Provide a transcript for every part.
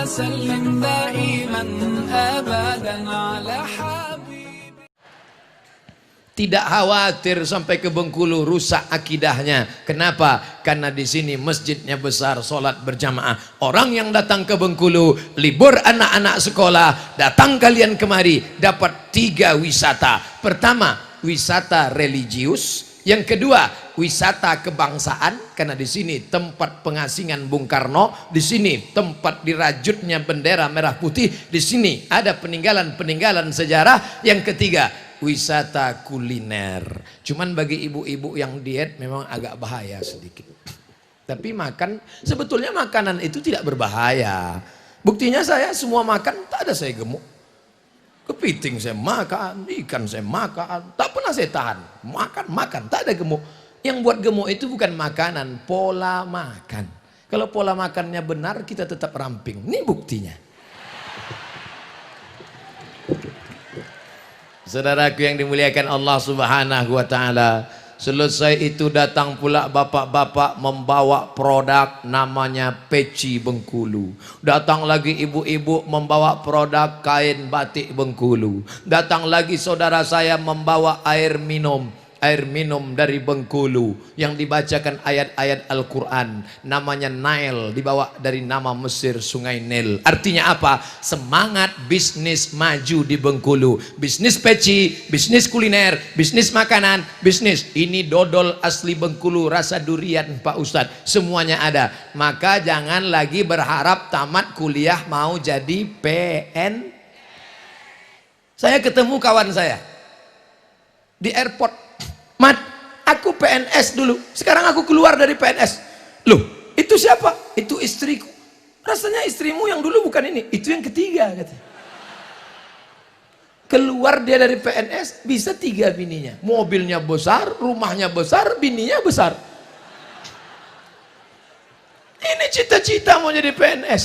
وسلم دائما أبدا على حبيبي. Tidak khawatir sampai ke Bengkulu rusak akidahnya. Kenapa? Karena di sini masjidnya besar, sholat berjamaah. Orang yang datang ke Bengkulu, libur anak-anak sekolah, datang kalian kemari, dapat 3 wisata. Pertama, wisata religius. Yang kedua, wisata kebangsaan, karena di sini tempat pengasingan Bung Karno, di sini tempat dirajutnya bendera merah putih, di sini ada peninggalan-peninggalan sejarah. Yang ketiga, wisata kuliner. Cuman bagi ibu-ibu yang diet memang agak bahaya sedikit. Tapi makan, sebetulnya makanan itu tidak berbahaya. Buktinya saya semua makan, tak ada saya gemuk. Kepiting saya makan, ikan saya makan, tak pernah saya tahan. Makan, tak ada gemuk. Yang buat gemuk itu bukan makanan, pola makan. Kalau pola makannya benar, kita tetap ramping. Ini buktinya. Saudaraku yang dimuliakan Allah Subhanahu wa taala, selesai itu datang pula bapak-bapak membawa produk namanya peci Bengkulu. Datang lagi ibu-ibu membawa produk kain batik Bengkulu. Datang lagi saudara saya membawa air minum dari Bengkulu yang dibacakan ayat-ayat Al-Quran, namanya Nile, dibawa dari nama Mesir, sungai Nil. Artinya apa? Semangat bisnis maju di Bengkulu. Bisnis peci, bisnis kuliner, bisnis makanan, bisnis ini dodol asli Bengkulu, rasa durian Pak Ustadz, semuanya ada. Maka jangan lagi berharap tamat kuliah mau jadi PN. Saya ketemu kawan saya di airport, Mat, aku PNS dulu, sekarang aku keluar dari PNS. Loh, itu siapa? Itu istriku. Rasanya istrimu yang dulu bukan ini, itu yang ketiga katanya. Keluar dia dari PNS, bisa 3 bininya. Mobilnya besar, rumahnya besar, bininya besar. Ini cita-cita mau jadi PNS.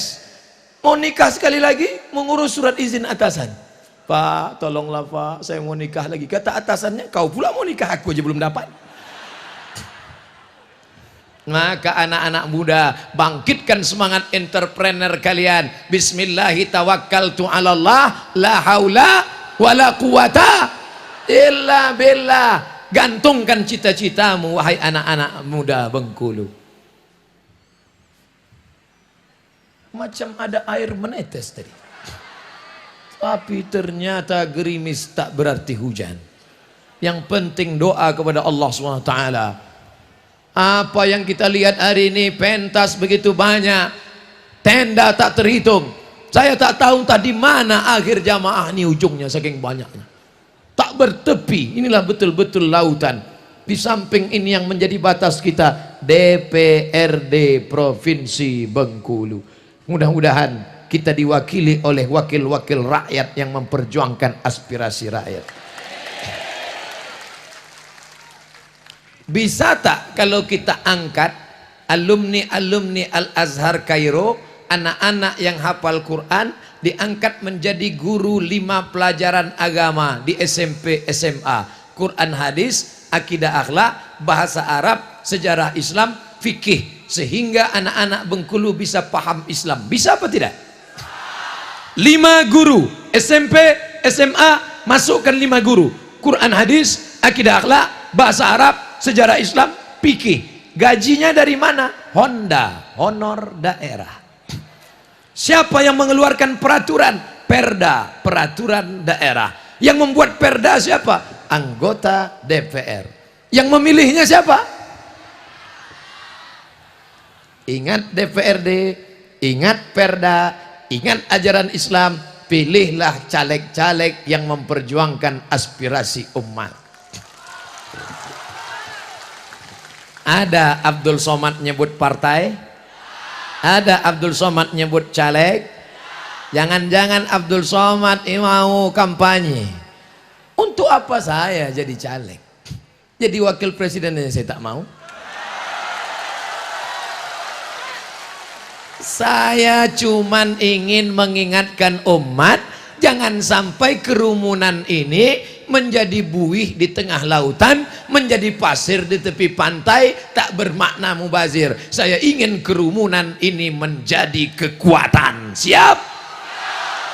Mau nikah sekali lagi, mengurus surat izin atasan. Pak, tolonglah Pak, saya mau nikah lagi. Kata atasannya, kau pula mau nikah, aku aja belum dapat. Maka anak-anak muda, bangkitkan semangat entrepreneur kalian. Bismillahirrahmanirrahim. La haula wala quwata illa billah. Gantungkan cita-citamu, wahai anak-anak muda Bengkulu. Macam ada air menetes tadi. Tapi ternyata gerimis tak berarti hujan. Yang penting doa kepada Allah SWT. Apa yang kita lihat hari ini, pentas begitu banyak, tenda tak terhitung. Saya tak tahu tadi mana akhir jamaah ini ujungnya, saking banyaknya. Tak bertepi, inilah betul-betul lautan. Di samping ini yang menjadi batas kita, DPRD Provinsi Bengkulu. Mudah-mudahan kita diwakili oleh wakil-wakil rakyat yang memperjuangkan aspirasi rakyat. Bisa tak kalau kita angkat alumni-alumni Al-Azhar Kairo, anak-anak yang hafal Quran, diangkat menjadi guru 5 pelajaran agama di SMP SMA, Quran hadis, akidah akhlak, bahasa Arab, sejarah Islam, fikih, sehingga anak-anak Bengkulu bisa paham Islam. Bisa apa tidak? 5 guru SMP, SMA, masukkan 5 guru Quran hadis, akidah akhlak, bahasa Arab, sejarah Islam, fikih. Gajinya dari mana? Honda, honor daerah. Siapa yang mengeluarkan peraturan? Perda, peraturan daerah. Yang membuat perda siapa? Anggota DPR. Yang memilihnya siapa? Ingat DPRD, ingat perda, ingat ajaran Islam, pilihlah caleg-caleg yang memperjuangkan aspirasi umat. Ada Abdul Somad nyebut partai? Ada Abdul Somad nyebut caleg? Jangan-jangan Abdul Somad mau kampanye. Untuk apa saya jadi caleg? Jadi wakil presiden saya tak mau. Saya cuman ingin mengingatkan umat, jangan sampai kerumunan ini menjadi buih di tengah lautan, menjadi pasir di tepi pantai, tak bermakna mubazir. Saya ingin kerumunan ini menjadi kekuatan. Siap?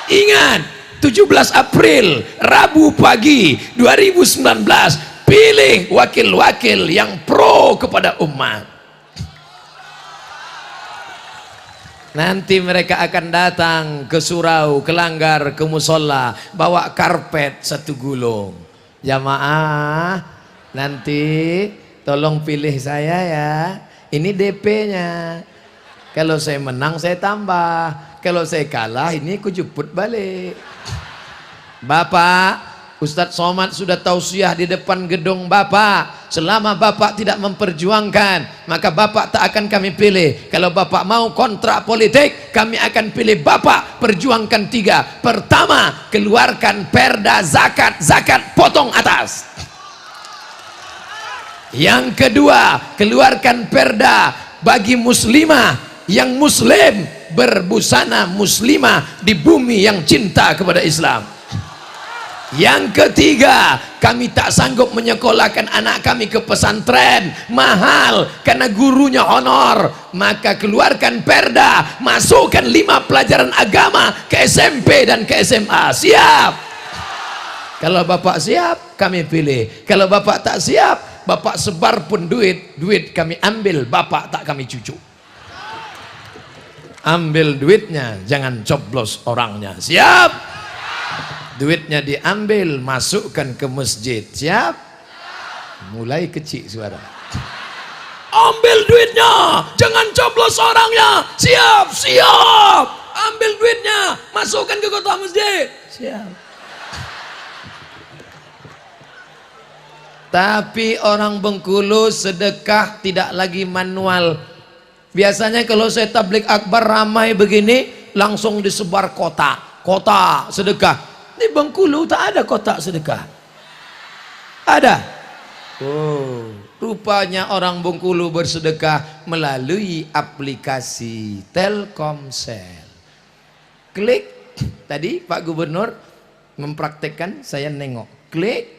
Ingat, 17 April Rabu pagi 2019, pilih wakil-wakil yang pro kepada umat. Nanti mereka akan datang ke surau, ke langgar, ke musola, bawa karpet 1 gulung. Jamaah, nanti tolong pilih saya ya. Ini DP-nya. Kalau saya menang saya tambah. Kalau saya kalah ini aku jemput balik. Bapak, Ustadz Somad sudah tausiah di depan gedung Bapak. Selama Bapak tidak memperjuangkan, maka Bapak tak akan kami pilih. Kalau Bapak mau kontrak politik, kami akan pilih Bapak. Perjuangkan 3. Pertama, keluarkan perda zakat. Zakat potong atas. Yang kedua, keluarkan perda bagi muslimah yang muslim, berbusana muslimah di bumi yang cinta kepada Islam. Yang ketiga, kami tak sanggup menyekolahkan anak kami ke pesantren, mahal karena gurunya honor. Maka keluarkan perda, masukkan 5 pelajaran agama ke SMP dan ke SMA. Siap? Kalau Bapak siap, kami pilih. Kalau Bapak tak siap, Bapak sebar pun duit kami ambil, Bapak tak kami cucu. Ambil duitnya, jangan coblos orangnya. Siap? Duitnya diambil, masukkan ke masjid. Siap? Mulai kecil suara. Ambil duitnya, jangan coblos orangnya. Siap, siap. Ambil duitnya, masukkan ke kota masjid. Siap. Tapi orang Bengkulu sedekah tidak lagi manual. Biasanya kalau saya tablik akbar ramai begini, langsung disebar kota sedekah. Di Bengkulu tak ada kotak sedekah. Ada? Oh, rupanya orang Bengkulu bersedekah melalui aplikasi Telkomsel. Klik, tadi Pak Gubernur mempraktekkan, saya nengok. Klik,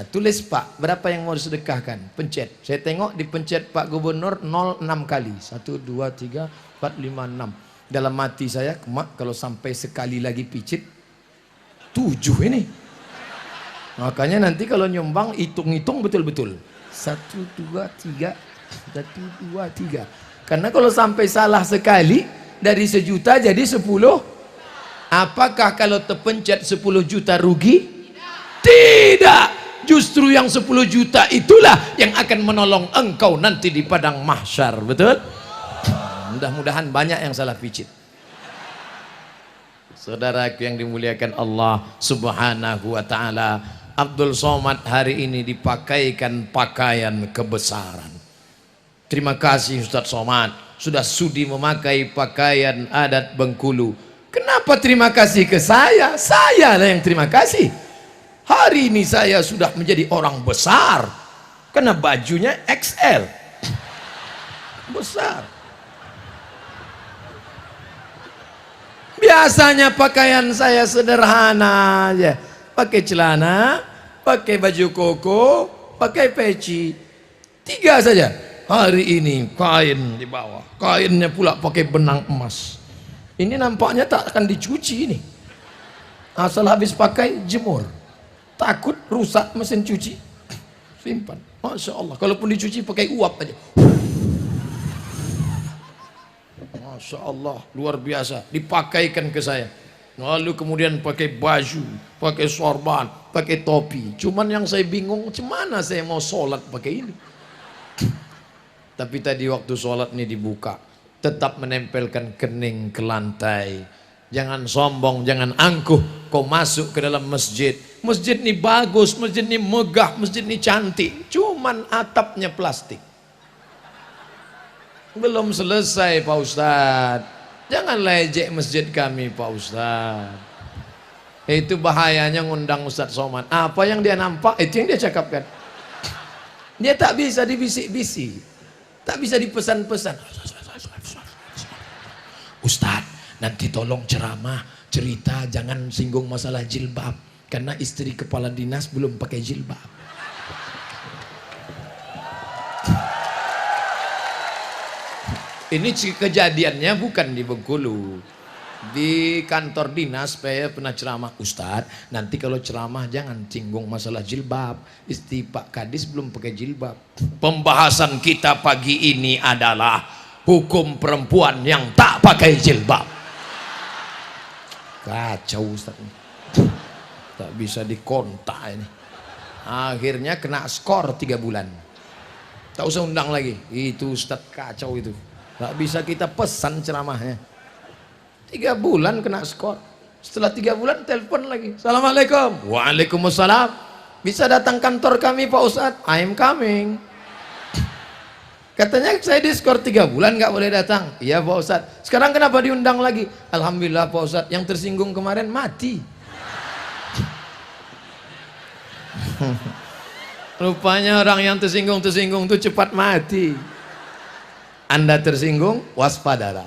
tulis Pak, berapa yang mau disedekahkan? Pencet. Saya tengok dipencet Pak Gubernur 06 kali. 1, 2, 3, 4, 5, 6. Dalam hati saya, kalau sampai sekali lagi picit, 7 ini. Makanya nanti kalau nyumbang hitung-hitung betul-betul. 1, 2, 3, 1, 2, 3. Karena kalau sampai salah sekali, dari 1 juta jadi 10. Apakah kalau terpencet 10 juta rugi? Tidak. Justru yang 10 juta itulah yang akan menolong engkau nanti di padang mahsyar. Betul? Mudah-mudahan banyak yang salah picit. Saudaraku yang dimuliakan Allah Subhanahu wa ta'ala, Abdul Somad hari ini dipakaikan pakaian kebesaran. Terima kasih Ustadz Somad sudah sudi memakai pakaian adat Bengkulu. Kenapa terima kasih ke saya? Saya lah yang terima kasih. Hari ini saya sudah menjadi orang besar karena bajunya XL. Besar. Biasanya pakaian saya sederhana aja. Pakai celana, pakai baju koko, pakai peci. 3 saja. Hari ini kain di bawah. Kainnya pula pakai benang emas. Ini nampaknya tak akan dicuci ini. Asal habis pakai jemur. Takut rusak mesin cuci. Simpan. Masya Allah. Kalaupun dicuci pakai uap aja. Masya Allah, luar biasa, dipakaikan ke saya. Lalu kemudian pakai baju, pakai sorban, pakai topi. Cuman yang saya bingung, gimana saya mau sholat pakai ini? Tapi tadi waktu sholat ini dibuka, tetap menempelkan kening ke lantai. Jangan sombong, jangan angkuh. Kau masuk ke dalam masjid. Masjid ini bagus, masjid ini megah, masjid ini cantik. Cuman atapnya plastik. Belum selesai Pak Ustadz. Jangan lecek masjid kami Pak Ustadz. Itu bahayanya ngundang Ustadz Somad. Apa yang dia nampak itu yang dia cakapkan. Dia tak bisa dibisik-bisik, tak bisa dipesan-pesan. Ustadz, nanti tolong ceramah, cerita, jangan singgung masalah jilbab. Karena istri kepala dinas belum pakai jilbab. Ini kejadiannya bukan di Bengkulu. Di kantor dinas saya pernah ceramah, Ustadz nanti kalau ceramah jangan singgung masalah jilbab, istri Pak Kadis belum pakai jilbab. Pembahasan kita pagi ini adalah hukum perempuan yang tak pakai jilbab. Kacau Ustadz, tak bisa dikontak ini. Akhirnya kena skor 3 bulan, tak usah undang lagi. Itu Ustadz kacau itu, tak bisa kita pesan ceramahnya. 3 bulan kena skor. Setelah 3 bulan telepon lagi, Assalamualaikum. Waalaikumsalam. Bisa datang kantor kami Pak Ustadz? I am coming. Katanya saya diskor 3 bulan nggak boleh datang. Iya Pak Ustadz. Sekarang kenapa diundang lagi? Alhamdulillah Pak Ustadz, yang tersinggung kemarin mati. Rupanya orang yang tersinggung itu cepat mati. Anda tersinggung, waspadalah.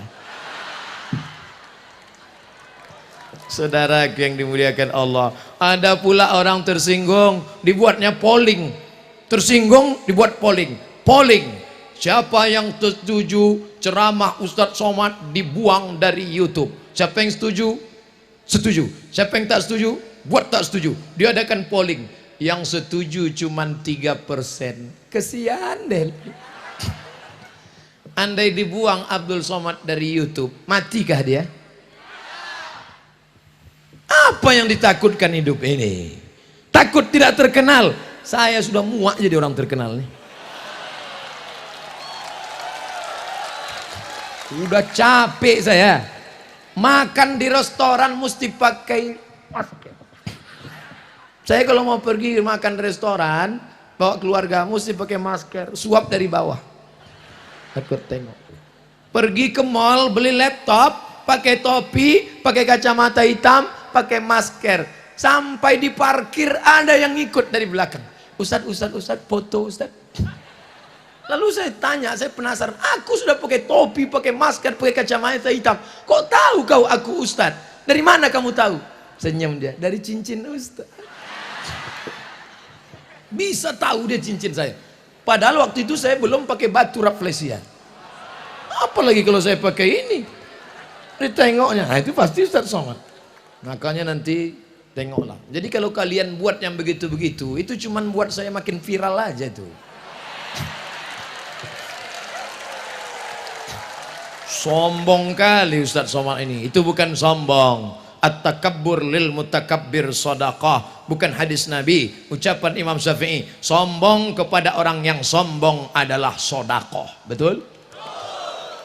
Saudara yang dimuliakan Allah, ada pula orang tersinggung dibuatnya polling. Tersinggung dibuat polling. Polling, siapa yang setuju ceramah Ustadz Somad dibuang dari YouTube? Siapa yang setuju? Setuju. Siapa yang tak setuju? Buat tak setuju. Diadakan polling. Yang setuju cuman 3%. Kesian deh. Andai dibuang Abdul Somad dari YouTube, matikah dia? Apa yang ditakutkan hidup ini? Takut tidak terkenal. Saya sudah muak jadi orang terkenal nih. Udah capek saya. Makan di restoran mesti pakai masker. Saya kalau mau pergi makan di restoran, bawa keluarga mesti pakai masker. Suap dari bawah. Takut tengok. Pergi ke mall beli laptop, pakai topi, pakai kacamata hitam, pakai masker. Sampai di parkir ada yang ngikut dari belakang. Ustadz, foto Ustadz. Lalu saya tanya, saya penasaran. Aku sudah pakai topi, pakai masker, pakai kacamata hitam. Kok tahu kau aku Ustadz? Dari mana kamu tahu? Senyum dia. Dari cincin Ustadz. Bisa tahu dia cincin saya. Padahal waktu itu saya belum pakai batu rafflesia. Apalagi kalau saya pakai ini. Ditengoknya, nah itu pasti Ustadz Somad. Makanya nanti tengoklah. Jadi kalau kalian buat yang begitu-begitu, itu cuman buat saya makin viral aja itu. Sombong kali Ustadz Somad ini. Itu bukan sombong. At-takabbur lil mutakabbir sadaqah. Bukan hadis Nabi, ucapan Imam Syafi'i. Sombong kepada orang yang sombong adalah sedekah. Betul?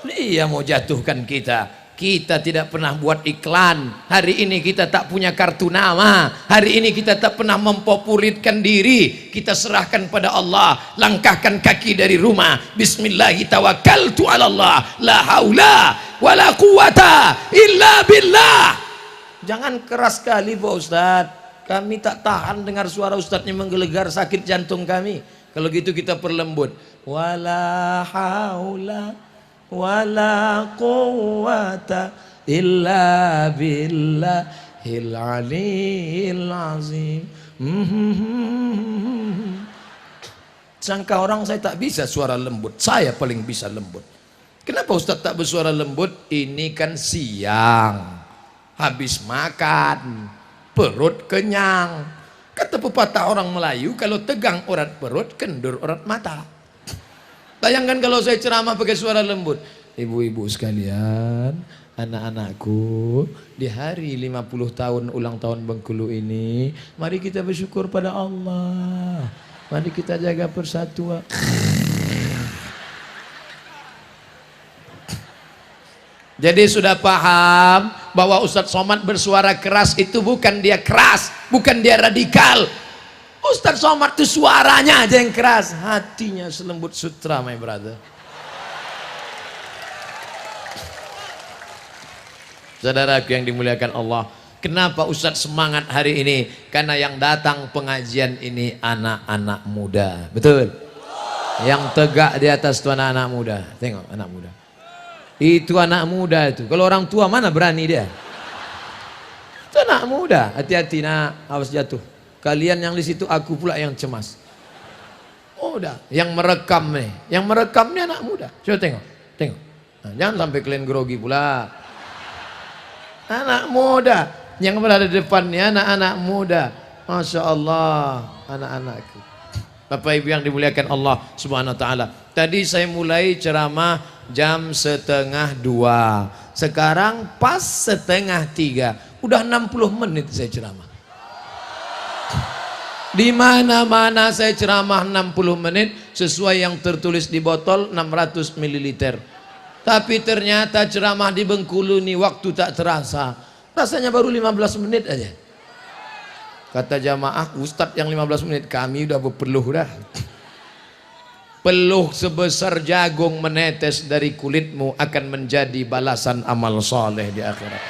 Dia mau jatuhkan kita. Kita tidak pernah buat iklan. Hari ini kita tak punya kartu nama. Hari ini kita tak pernah mempopulerkan diri. Kita serahkan pada Allah. Langkahkan kaki dari rumah. Bismillahi tawakkaltu ala Allah. La haula wala quwata illa billah. Jangan keras sekali Pak Ustadz. Kami tak tahan dengar suara Ustadznya menggelegar, sakit jantung kami. Kalau gitu kita perlembut. Wala haula wala quwata illa billahil aliyil azim. Sangka orang saya tak bisa suara lembut. Saya paling bisa lembut. Kenapa Ustadz tak bersuara lembut? Ini kan siang, habis makan, perut kenyang. Kata pepatah orang Melayu, kalau tegang urat perut, kendur urat mata. Bayangkan kalau saya ceramah pakai suara lembut. Ibu-ibu sekalian, anak-anakku, di hari 50 tahun ulang tahun Bengkulu ini, mari kita bersyukur pada Allah. Mari kita jaga persatuan. Jadi sudah paham bahwa Ustadz Somad bersuara keras itu bukan dia keras, bukan dia radikal. Ustadz Somad itu suaranya aja yang keras, hatinya selembut sutra, my brother. Saudaraku yang dimuliakan Allah, kenapa Ustadz semangat hari ini? Karena yang datang pengajian ini anak-anak muda, betul? Yang tegak di atas itu anak-anak muda. Tengok anak muda. Itu anak muda itu. Kalau orang tua mana berani dia? Itu anak Anak muda, hati-hati nak, awas jatuh. Kalian yang di situ, aku pula yang cemas. Muda, yang merekam nih, anak muda. Coba tengok. Nah, jangan sampai kalian grogi pula. Anak muda, yang berada di depannya anak-anak muda. Masya Allah, anak-anakku. Bapak Ibu yang dimuliakan Allah Subhanahu Wa Taala. Tadi saya mulai ceramah jam 1:30. Sekarang pas 2:30. Udah 60 menit saya ceramah. Di mana-mana saya ceramah 60 menit sesuai yang tertulis di botol 600 ml. Tapi ternyata ceramah di Bengkulu nih waktu tak terasa. Rasanya baru 15 menit aja. Kata jamaah, Ustadz yang 15 menit, kami udah berpeluh dah. Peluh sebesar jagung menetes dari kulitmu akan menjadi balasan amal soleh di akhirat.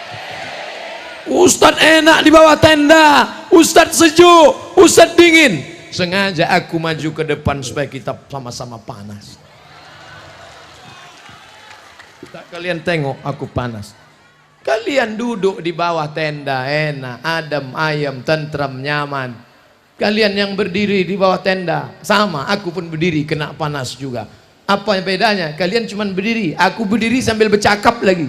Ustadz enak di bawah tenda, Ustadz sejuk, Ustadz dingin. Sengaja aku maju ke depan supaya kita sama-sama panas. Tak kalian tengok aku panas. Kalian duduk di bawah tenda enak, adem, ayem, tentram, nyaman. Kalian yang berdiri di bawah tenda sama, aku pun berdiri kena panas juga. Apa bedanya? Kalian cuma berdiri, aku berdiri sambil bercakap lagi.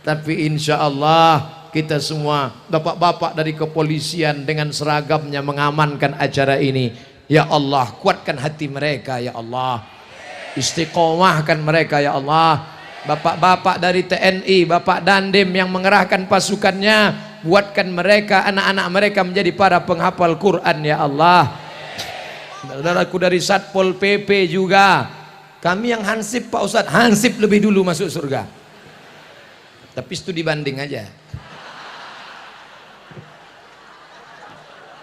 Tapi insya Allah kita semua bapak-bapak dari kepolisian dengan seragamnya mengamankan acara ini. Ya Allah, kuatkan hati mereka ya Allah, istiqomahkan mereka ya Allah. Bapak-bapak dari TNI, Bapak Dandim yang mengerahkan pasukannya, buatkan mereka, anak-anak mereka menjadi para penghafal Quran ya Allah. Saudaraku dari Satpol PP juga, kami yang hansip Pak Ustadz, hansip lebih dulu masuk surga. Tapi studi banding aja.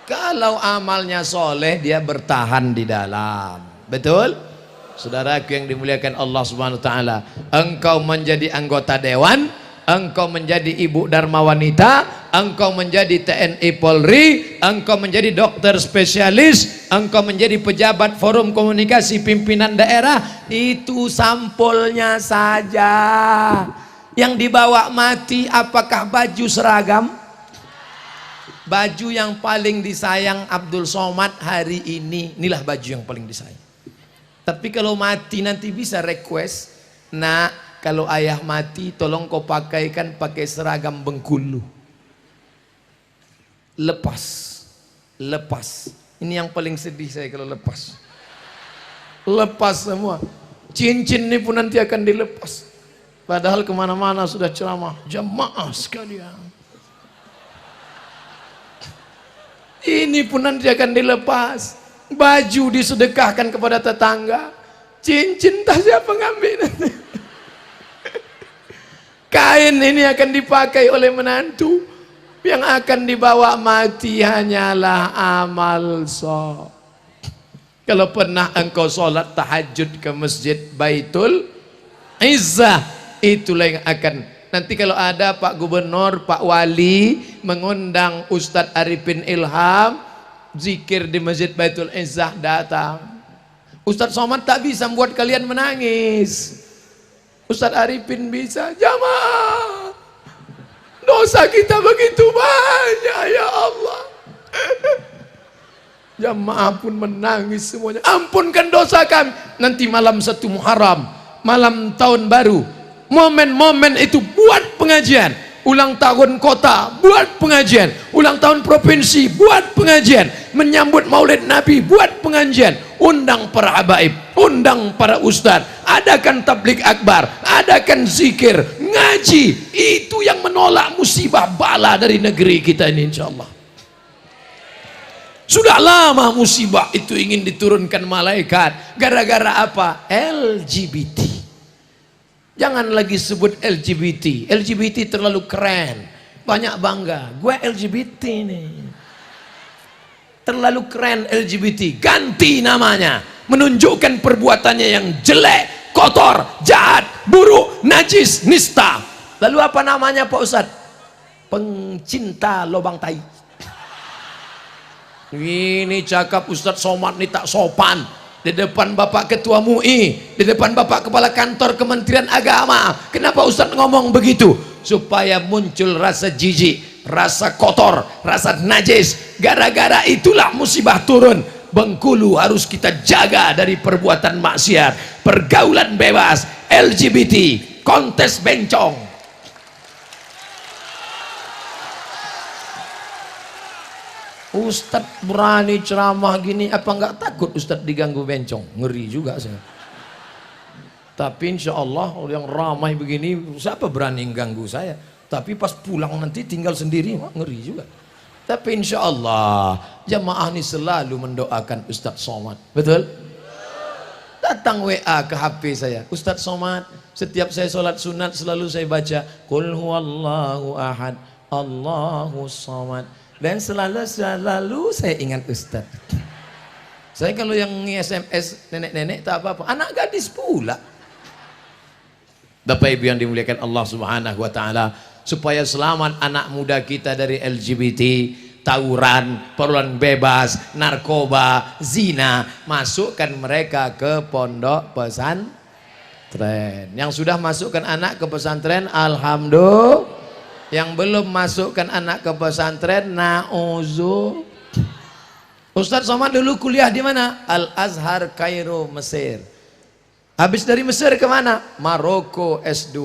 Kalau amalnya soleh, dia bertahan di dalam. Betul? Saudaraku yang dimuliakan Allah Subhanahu Wa Taala, engkau menjadi anggota dewan, engkau menjadi ibu dharma wanita, engkau menjadi TNI Polri, engkau menjadi dokter spesialis, engkau menjadi pejabat forum komunikasi pimpinan daerah, itu sampulnya saja. Yang dibawa mati apakah baju seragam? Baju yang paling disayang Abdul Somad hari ini, inilah baju yang paling disayang. Tapi kalau mati nanti bisa request, nak kalau ayah mati tolong kau pakaikan pakai seragam Bengkulu. Lepas. Ini yang paling sedih saya kalau lepas. Lepas semua. Cincin ini pun nanti akan dilepas. Padahal kemana-mana sudah ceramah. Jamaah sekalian. Ini pun nanti akan dilepas. Baju disedekahkan kepada tetangga, cincin tak siapa ngambil nanti. Kain ini akan dipakai oleh menantu, yang akan dibawa mati hanyalah amal soleh. Kalau pernah engkau sholat tahajud ke masjid Baitul Izzah, itulah yang akan nanti kalau ada Pak Gubernur, Pak Wali mengundang Ustadz Arifin Ilham zikir di Masjid Baitul Izzah, datang. Ustadz Somad tak bisa membuat kalian menangis. Ustadz Arifin bisa. Jamaah, dosa kita begitu banyak ya Allah. Jamaah pun menangis semuanya. Ampunkan dosa kami. Nanti malam 1 Muharram, malam tahun baru, momen-momen itu buat pengajian. Ulang tahun kota, buat pengajian. Ulang tahun provinsi, buat pengajian. Menyambut maulid Nabi, buat pengajian. Undang para habaib, undang para ustadz. Adakan tablik akbar, adakan zikir, ngaji. Itu yang menolak musibah bala dari negeri kita ini insya Allah. Sudah lama musibah itu ingin diturunkan malaikat. Gara-gara apa? LGBT. Jangan lagi sebut LGBT. LGBT terlalu keren. Banyak bangga. Gue LGBT nih. Terlalu keren LGBT. Ganti namanya. Menunjukkan perbuatannya yang jelek, kotor, jahat, buruk, najis, nista. Lalu apa namanya Pak Ustadz? Pencinta lobang tai. Ini cakap Ustadz Somad nih tak sopan. di depan Bapak Ketua MUI, di depan Bapak Kepala Kantor Kementerian Agama. Kenapa Ustadz ngomong begitu? Supaya muncul rasa jijik, rasa kotor, rasa najis. Gara-gara itulah musibah turun. Bengkulu harus kita jaga dari perbuatan maksiat, pergaulan bebas, LGBT, kontes bencong. Ustadz berani ceramah gini, apa nggak takut Ustadz diganggu bencong? Ngeri juga saya. Tapi insya Allah yang ramai begini, siapa berani ganggu saya? Tapi pas pulang nanti tinggal sendiri, wah, ngeri juga. Tapi insya Allah jamaah ini selalu mendoakan Ustadz Somad. Betul? Datang WA ke HP saya, Ustadz Somad, setiap saya sholat sunat selalu saya baca Qul huwallahu ahad, Allahu samad. Dan selalu saya ingat Ustadz. Saya kalau yang SMS nenek-nenek tak apa-apa, anak gadis pula. Bapak Ibu yang dimuliakan Allah Subhanahu wa taala, supaya selamat anak muda kita dari LGBT, tawuran, pergaulan bebas, narkoba, zina, masukkan mereka ke pondok pesantren. Yang sudah masukkan anak ke pesantren, alhamdulillah. Yang belum masukkan anak ke pesantren, nauzu. Ustadz Somad dulu kuliah di mana? Al Azhar Kairo, Mesir. Habis dari Mesir ke mana? Maroko S2.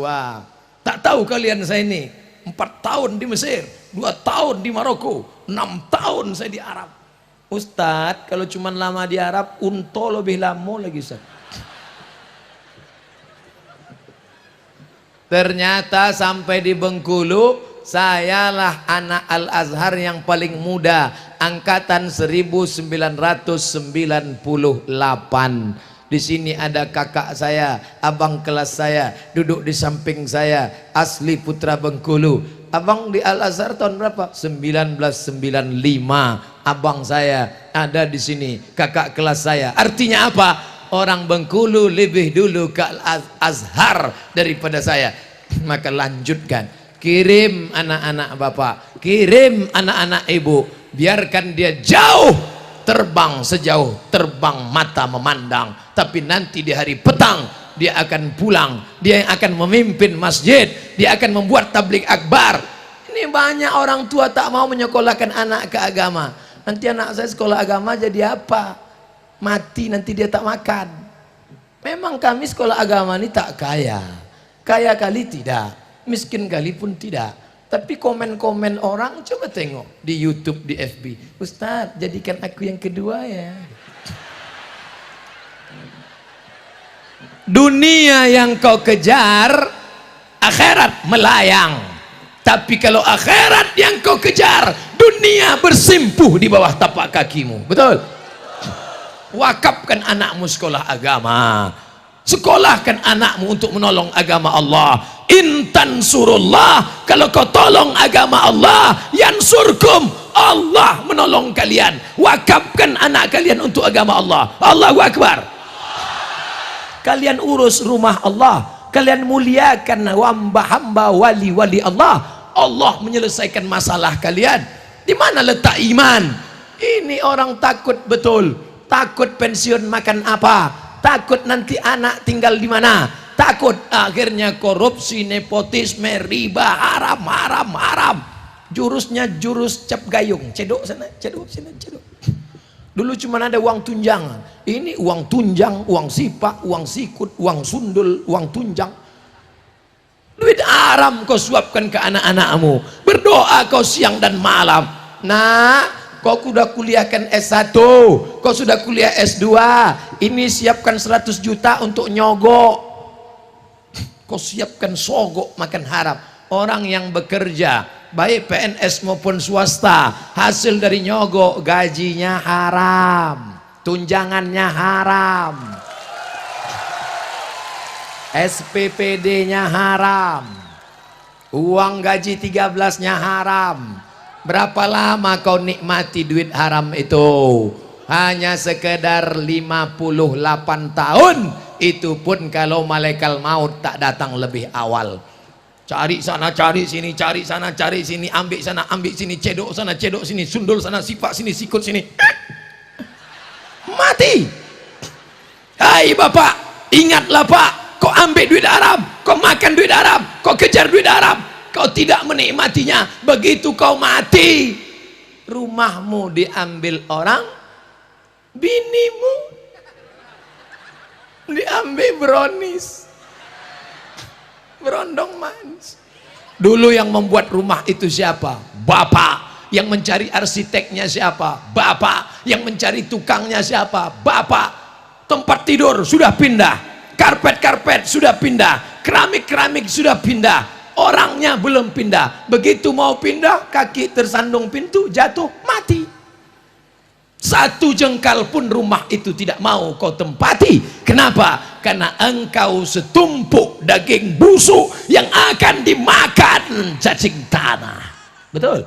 Tak tahu kalian saya ini 4 tahun di Mesir, 2 tahun di Maroko, 6 tahun saya di Arab. Ustadz kalau cuma lama di Arab, unto lebih lama lagi Ustadz. Ternyata sampai di Bengkulu, sayalah anak Al-Azhar yang paling muda, angkatan 1998. Di sini ada kakak saya, abang kelas saya, duduk di samping saya, asli putra Bengkulu. Abang di Al-Azhar tahun berapa? 1995. Abang saya ada di sini, kakak kelas saya. Artinya apa? Orang Bengkulu lebih dulu ke Al-Azhar daripada saya. Maka lanjutkan, kirim anak-anak bapak, kirim anak-anak ibu, biarkan dia jauh terbang, sejauh terbang mata memandang, tapi nanti di hari petang dia akan pulang, dia yang akan memimpin masjid, dia akan membuat tabligh akbar. Ini banyak orang tua tak mau menyekolahkan anak ke agama. Nanti anak saya sekolah agama jadi apa? Mati nanti dia tak makan. Memang kami sekolah agama ini tak kaya, kaya kali tidak, miskin kali pun tidak. Tapi komen-komen orang coba tengok di YouTube, di FB, Ustadz jadikan aku yang kedua ya. Dunia yang kau kejar, akhirat melayang. Tapi kalau akhirat yang kau kejar, dunia bersimpuh di bawah tapak kakimu. Betul? Wakafkan anakmu sekolah agama, sekolahkan anakmu untuk menolong agama Allah. Intan surullah, kalau kau tolong agama Allah, yansurkum, Allah menolong kalian. Wakafkan anak kalian untuk agama Allah. Allahu Akbar. Kalian urus rumah Allah, kalian muliakan hamba-hamba wali-wali Allah, Allah menyelesaikan masalah kalian. Di mana letak iman? Ini orang takut betul, takut pensiun makan apa, takut nanti anak tinggal di mana, takut akhirnya korupsi, nepotisme, riba, haram. Jurusnya jurus cap gayung, cedok sana, cedok sini, cedok. Dulu cuma ada uang tunjangan, ini uang tunjang, uang sipak, uang sikut, uang sundul, uang tunjang. Duit haram kau suapkan ke anak-anakmu, berdoa kau siang dan malam. Nah, kau sudah kuliahkan S1, kau sudah kuliah S2, ini siapkan 100 juta untuk nyogok. Kau siapkan sogok makan haram. Orang yang bekerja, baik PNS maupun swasta, hasil dari nyogok gajinya haram, tunjangannya haram, SPPD-nya haram, uang gaji 13-nya haram. Berapa lama kau nikmati duit haram itu? Hanya sekedar 58 tahun. Itu pun kalau malaikat maut tak datang lebih awal. Cari sana, cari sini, cari sana, cari sini, ambil sana, ambil sini, cedok sana, cedok sini, sundul sana, sipak sini, sikut sini. Mati. Hai bapak, ingatlah pak, kau ambil duit haram, kau makan duit haram, kau kejar duit haram, kau tidak menikmatinya. Begitu kau mati, rumahmu diambil orang, binimu diambil brownies, berondong manis. Dulu yang membuat rumah itu siapa? Bapak. Yang mencari arsiteknya siapa? Bapak. Yang mencari tukangnya siapa? Bapak. Tempat tidur sudah pindah, karpet-karpet sudah pindah, keramik-keramik sudah pindah, orangnya belum pindah. Begitu mau pindah, kaki tersandung pintu, jatuh, mati. Satu jengkal pun rumah itu tidak mau kau tempati. Kenapa? Karena engkau setumpuk daging busuk yang akan dimakan cacing tanah. Betul?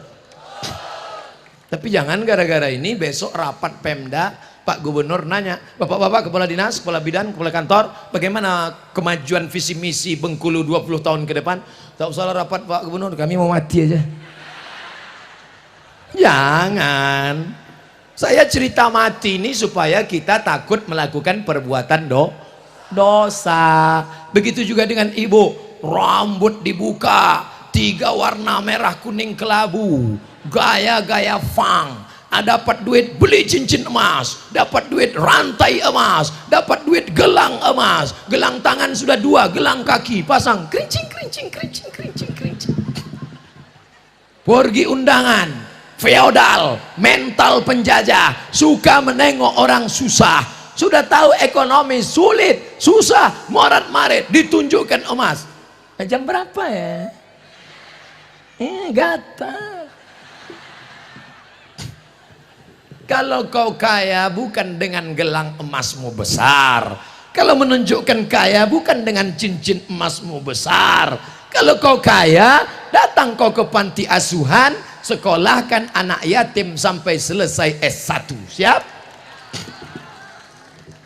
Tapi jangan gara-gara ini besok rapat Pemda, Pak Gubernur nanya, bapak-bapak kepala dinas, kepala bidan, kepala kantor, bagaimana kemajuan visi misi Bengkulu 20 tahun ke depan? Tak usah rapat Pak Gubernur, kami mau mati aja. Jangan. Saya cerita mati ini supaya kita takut melakukan perbuatan dosa. Begitu juga dengan ibu, rambut dibuka, 3 warna merah kuning kelabu, gaya-gaya fang, dapat duit beli cincin emas, dapat duit rantai emas, dapat duit gelang emas, gelang tangan sudah 2, gelang kaki pasang, kerincing kerincing kerincing kerincing kerincing. Pergi undangan, feodal, mental penjajah, suka menengok orang susah, sudah tahu ekonomi sulit, susah, morat-marit, ditunjukkan emas. Jam berapa ya? Gatal. Kalau kau kaya bukan dengan gelang emasmu besar, kalau menunjukkan kaya bukan dengan cincin emasmu besar. Kalau kau kaya, datang kau ke panti asuhan, sekolahkan anak yatim sampai selesai S1. Siap?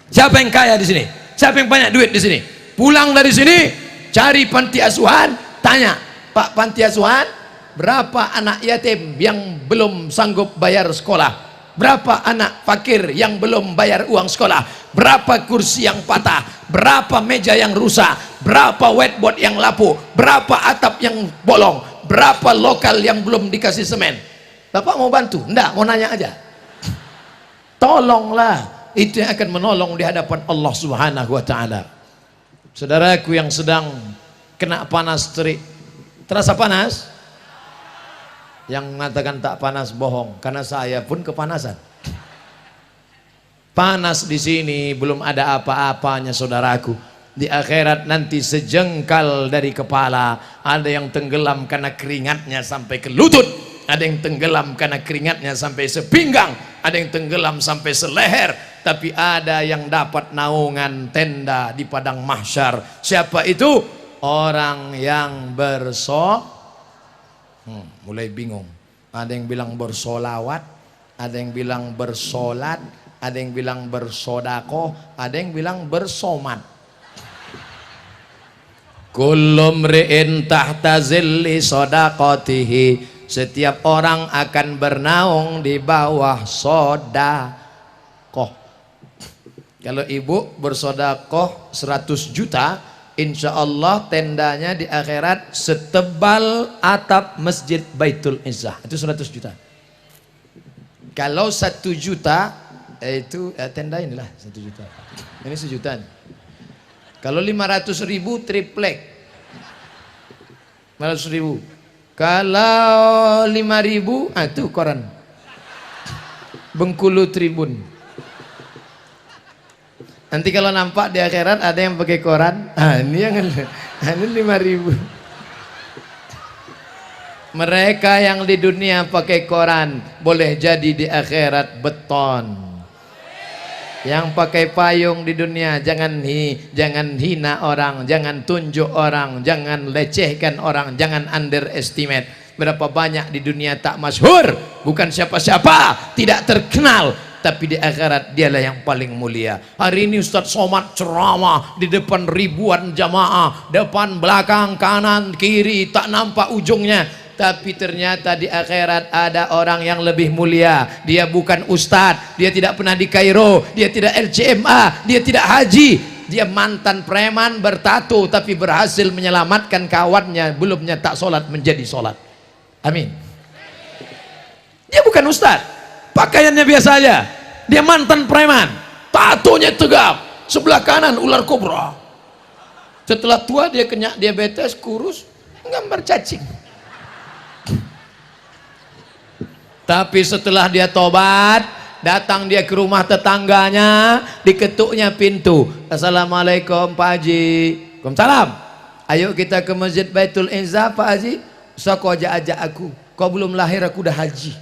Siapa yang kaya di sini? Siapa yang banyak duit di sini? Pulang dari sini, cari panti asuhan, tanya, Pak panti asuhan, berapa anak yatim yang belum sanggup bayar sekolah? Berapa anak fakir yang belum bayar uang sekolah? Berapa kursi yang patah? Berapa meja yang rusak? Berapa whiteboard yang lapuk? Berapa atap yang bolong? Berapa lokal yang belum dikasih semen? Bapak mau bantu? Enggak, mau nanya aja. Tolonglah, itu yang akan menolong di hadapan Allah Subhanahu wa taala. Saudaraku yang sedang kena panas terik, terasa panas? Yang mengatakan tak panas bohong, karena saya pun kepanasan. Panas di sini belum ada apa-apanya saudaraku. Di akhirat nanti sejengkal dari kepala, ada yang tenggelam karena keringatnya sampai ke lutut, ada yang tenggelam karena keringatnya sampai sepinggang, ada yang tenggelam sampai seleher, tapi ada yang dapat naungan tenda di padang mahsyar. Siapa itu? Orang yang mulai bingung. Ada yang bilang bersolawat, ada yang bilang bersolat, ada yang bilang bersodakoh, ada yang bilang bersomat. Kullu mri'in tahta zilli sodakotihi, setiap orang akan bernaung di bawah sodakoh. Kalau ibu bersodakoh 100 juta, insya Allah tendanya di akhirat setebal atap masjid Baitul Izzah. Itu 100 juta. Kalau 1 juta itu tenda inilah 1 juta. Ini 1 juta. Kalau 500 ribu triplek 500 ribu. Kalau 5 ribu itu koran Bengkulu Tribun. Nanti kalau nampak di akhirat ada yang pakai koran, ini yang ini 5.000. Mereka yang di dunia pakai koran boleh jadi di akhirat beton. Yang pakai payung di dunia jangan hina orang, jangan tunjuk orang, jangan lecehkan orang, jangan underestimate. Berapa banyak di dunia tak masyhur, bukan siapa-siapa, tidak terkenal, tapi di akhirat dialah yang paling mulia. Hari ini Ustadz Somad ceramah di depan ribuan jamaah, depan belakang kanan kiri tak nampak ujungnya, Tapi ternyata di akhirat ada orang yang lebih mulia. Dia bukan ustadz, dia tidak pernah di Kairo, dia tidak LCMA, dia tidak haji. Dia mantan preman bertato tapi berhasil menyelamatkan kawannya belum nyetak sholat menjadi sholat. Amin. Dia bukan ustadz, pakaiannya biasa aja. Dia mantan preman, tatonya tegap, sebelah kanan ular kobra. Setelah tua dia kena diabetes, kurus, gambar cacing. Tapi setelah dia tobat, datang dia ke rumah tetangganya, diketuknya pintu. Assalamualaikum Pak Haji. Waalaikumsalam. Ayo kita ke Masjid Baitul Izzah Pak Haji. So kau ajak aku. Kau belum lahir aku dah haji.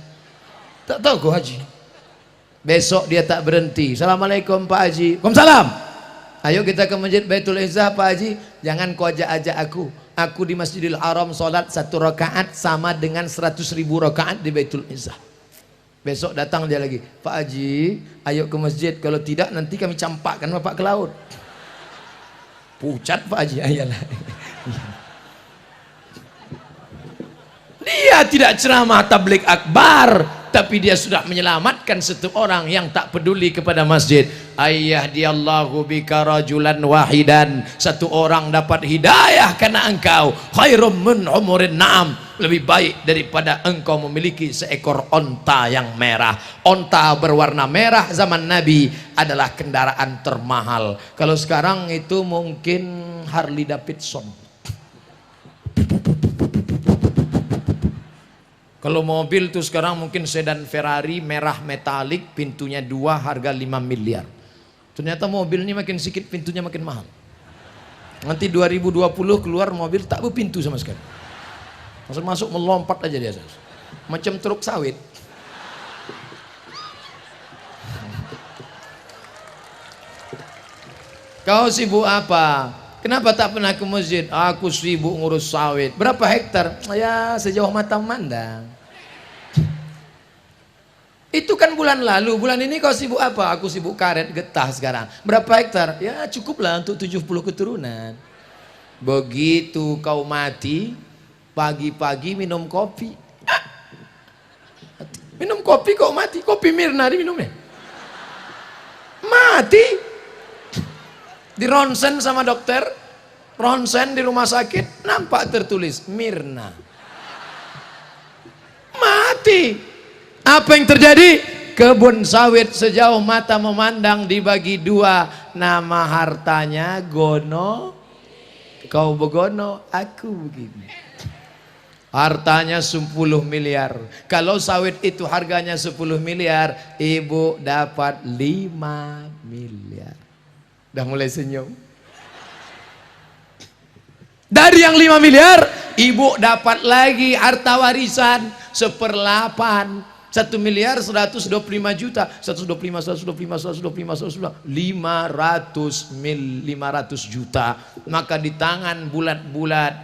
Tak tahu kau haji. Besok dia tak berhenti. Assalamualaikum Pak Haji. Waalaikumsalam. Ayo kita ke Masjid Baitul Izzah Pak Haji. Jangan kau ajak aku. Aku di Masjidil Haram sholat 1 rakaat sama dengan 100.000 rakaat di Baitul Izzah. Besok datang dia lagi, Pak Haji, ayo ke masjid. Kalau tidak nanti kami campakkan bapak ke laut. Pucat Pak Haji, ayalah. Dia tidak ceramah tabligh akbar, tapi dia sudah menyelamatkan satu orang yang tak peduli kepada masjid. Ayyadiyallahu bika rajulan wahidan. Satu orang dapat hidayah karena engkau. Khairum min umurin na'am. Lebih baik daripada engkau memiliki seekor onta yang merah. Onta berwarna merah zaman Nabi adalah kendaraan termahal. Kalau sekarang itu mungkin Harley Davidson. Kalau mobil tuh sekarang mungkin sedan Ferrari merah metalik, pintunya 2, harga 5 miliar. Ternyata mobil ini makin sedikit pintunya makin mahal. Nanti 2020 keluar mobil tak berpintu sama sekali. Masuk melompat aja dia. Macam truk sawit. Kau sibuk apa? Kenapa tak pernah ke masjid? Aku sibuk ngurus sawit. Berapa hektar? Ya sejauh mata memandang. Itu kan bulan lalu. Bulan ini kau sibuk apa? Aku sibuk karet getah sekarang. Berapa hektar? Ya cukuplah untuk 70 keturunan. Begitu kau mati, pagi-pagi minum kopi. Minum kopi kok mati? Kopi Mirna diminumnya. Mati. Di ronsen sama dokter, ronsen di rumah sakit, nampak tertulis Mirna. Mati. Apa yang terjadi? Kebun sawit sejauh mata memandang dibagi 2. Nama hartanya Gono. Kau begono, aku begini. Hartanya 10 miliar. Kalau sawit itu harganya 10 miliar, ibu dapat 5 miliar. Udah mulai senyum. Dari yang 5 miliar, ibu dapat lagi harta warisan 1/8. 1 miliar 125 juta. 125 500 juta. Maka di tangan bulat-bulat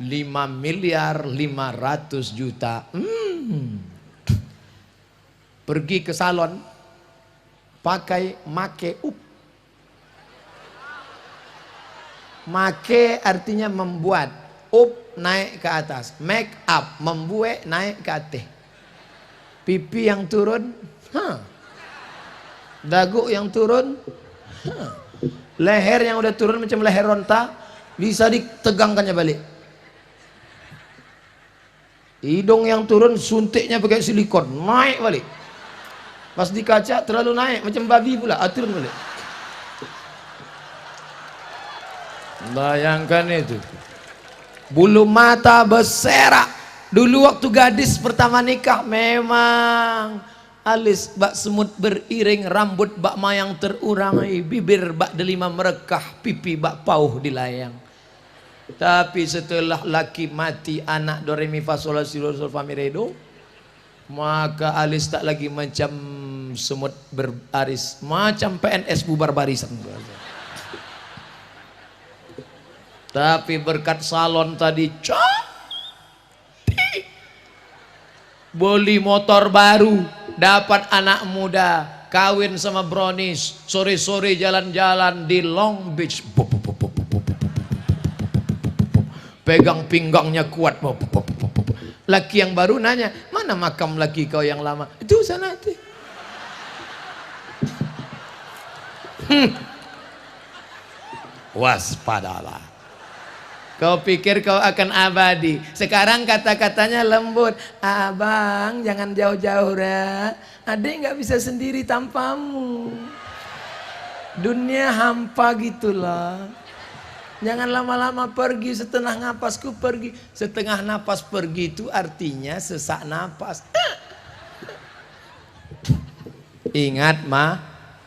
5 miliar 500 juta. Pergi ke salon, pakai make up. Make artinya membuat, up naik ke atas, make up membuat naik ke atas. Pipi yang turun, dagu yang turun, leher yang udah turun macam leher onta bisa ditegangkannya balik. Hidung yang turun suntiknya pakai silikon, naik balik. Pas di kaca terlalu naik macam babi pula, turun balik. Bayangkan itu. Bulu mata berserak. Dulu waktu gadis pertama nikah memang alis bak semut beriring, rambut bak mayang terurang, bibir bak delima merekah, pipi bak pauh dilayang. Tapi setelah laki mati, anak do re mi fa sol la si do sol fa mi re do, maka alis tak lagi macam semut berbaris, macam PNS bubar barisan. Tapi berkat salon tadi cantik, beli motor baru, dapat anak muda, kawin sama brownies, sore-sore jalan-jalan di Long Beach, pegang pinggangnya kuat, Laki yang baru nanya, mana makam laki kau yang lama? Itu sana itu. Waspadalah. Kau pikir kau akan abadi. Sekarang kata-katanya lembut. Abang jangan jauh-jauh ya. Adik nggak bisa sendiri tanpamu. Dunia hampa gitulah. Jangan lama-lama pergi, setengah napasku pergi. Setengah napas pergi itu artinya sesak napas. Ingat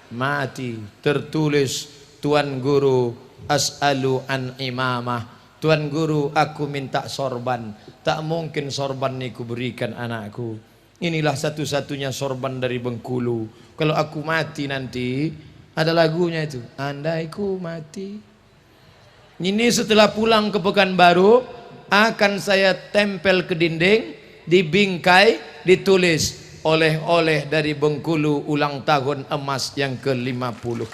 mati. Tertulis Tuan Guru as'alu an imamah. Tuan Guru, aku minta sorban. Tak mungkin sorban ini kuberikan anakku. Inilah satu-satunya sorban dari Bengkulu. Kalau aku mati nanti, ada lagunya itu. Andai ku mati. Ini setelah pulang ke Pekanbaru, akan saya tempel ke dinding, di bingkai ditulis oleh-oleh dari Bengkulu ulang tahun emas yang ke-50.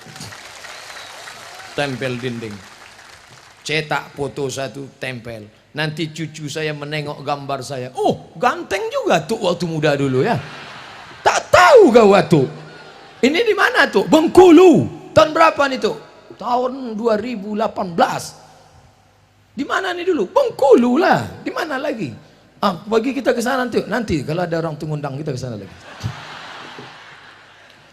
Tempel dinding. Cetak foto satu, tempel. Nanti cucu saya menengok gambar saya. Oh, ganteng juga tuh waktu muda dulu ya. Tak tahu kau waktu. Ini di mana tuh? Bengkulu. Tahun berapa nih tuh? Tahun 2018. Di mana nih dulu? Bengkulu lah. Di mana lagi? Bagi kita ke sana tuh. Nanti kalau ada orang ngundang kita ke sana lagi.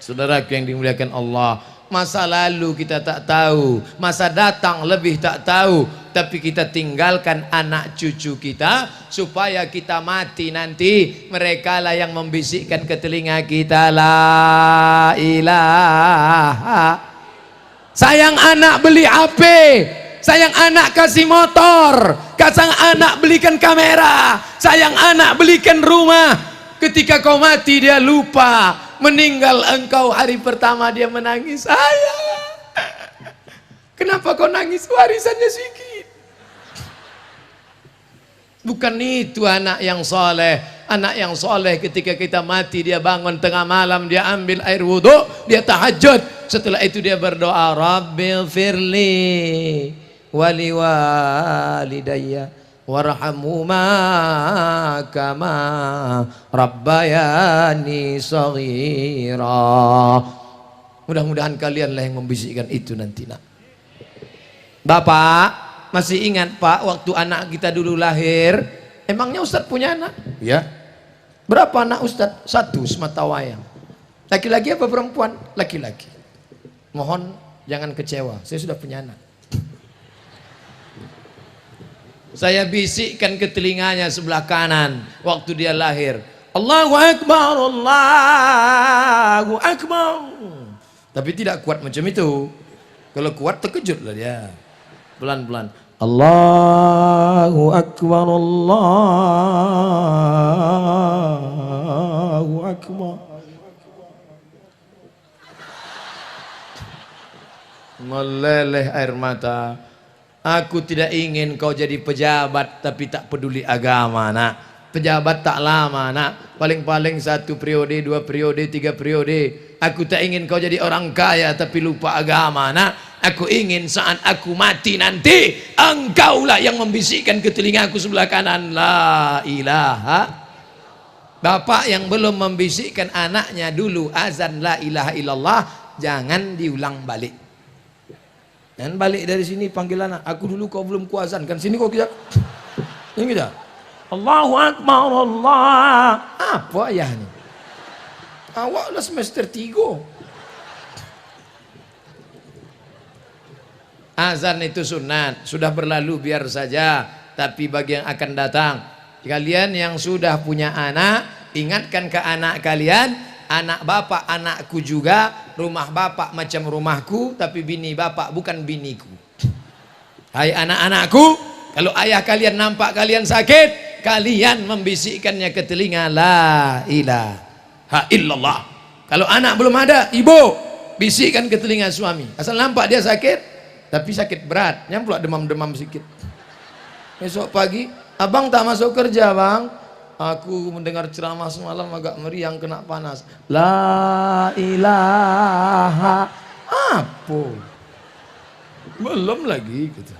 Saudaraku yang dimuliakan Allah, masa lalu kita tak tahu, masa datang lebih tak tahu, tapi kita tinggalkan anak cucu kita supaya kita mati nanti mereka lah yang membisikkan ke telinga kita, la ilaha. Sayang anak beli HP, sayang anak kasih motor, sayang anak belikan kamera, sayang anak belikan rumah. Ketika kau mati dia lupa, meninggal engkau hari pertama dia menangis. Ayah, kenapa kau nangis? Warisannya sedikit. Bukan itu anak yang soleh. Anak yang soleh ketika kita mati dia bangun tengah malam, dia ambil air wudhu, dia tahajud. Setelah itu dia berdoa, Rabbil firli wali walidayya warhamhuma kama rabbayani shaghira. Mudah-mudahan kalianlah yang membisikkan itu nanti nak. Bapak masih ingat Pak waktu anak kita dulu lahir? Emangnya Ustadz punya anak? Ya. Berapa anak Ustadz? Satu semata wayang. Laki-laki apa perempuan? Laki-laki. Mohon jangan kecewa, saya sudah punya anak. Saya bisikkan ke telinganya sebelah kanan waktu dia lahir, Allahu Akbar, Allahu Akbar. Tapi tidak kuat macam itu. Kalau kuat terkejutlah dia. Pelan-pelan, Allahu Akbar, Allahu Akbar. Meleleh air mata. Aku tidak ingin kau jadi pejabat tapi tak peduli agama nak. Pejabat tak lama nak. Paling-paling 1 periode, 2 periode, 3 periode. Aku tak ingin kau jadi orang kaya tapi lupa agama nak. Aku ingin saat aku mati nanti, engkaulah yang membisikkan ke telingaku sebelah kanan, la ilaha. Bapak yang belum membisikkan anaknya dulu azan la ilaha illallah, jangan diulang balik. Dan balik dari sini panggil anak, aku dulu kau belum kuazan kan, sini kau kita ini kita Allahu Akbar, Allah. Apa ayah ini? Awak lah semester 3. Azan itu sunat, sudah berlalu biar saja. Tapi bagi yang akan datang, kalian yang sudah punya anak, ingatkan ke anak kalian, anak bapak anakku juga, rumah bapak macam rumahku, tapi bini bapak bukan biniku. Hai anak-anakku, kalau ayah kalian nampak kalian sakit, kalian membisikkannya ke telinga, la ilaha illallah. Kalau anak belum ada, ibu bisikkan ke telinga suami. Asal nampak dia sakit, tapi sakit berat, nyamplok demam-demam sedikit. Besok pagi, abang tak masuk kerja bang. Aku mendengar ceramah semalam agak meriang, kena panas. La ilaha apa? Belum lagi gitu.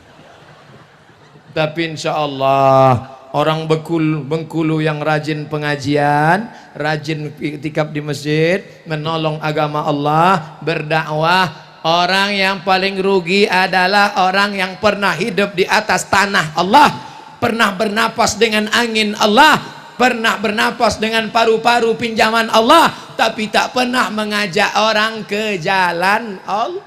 Tapi insya Allah Orang Bengkulu yang rajin pengajian, rajin iktikaf di masjid, menolong agama Allah, berdakwah. Orang yang paling rugi adalah orang yang pernah hidup di atas tanah Allah, pernah bernapas dengan angin Allah, pernah bernapas dengan paru-paru pinjaman Allah, tapi tak pernah mengajak orang ke jalan Allah.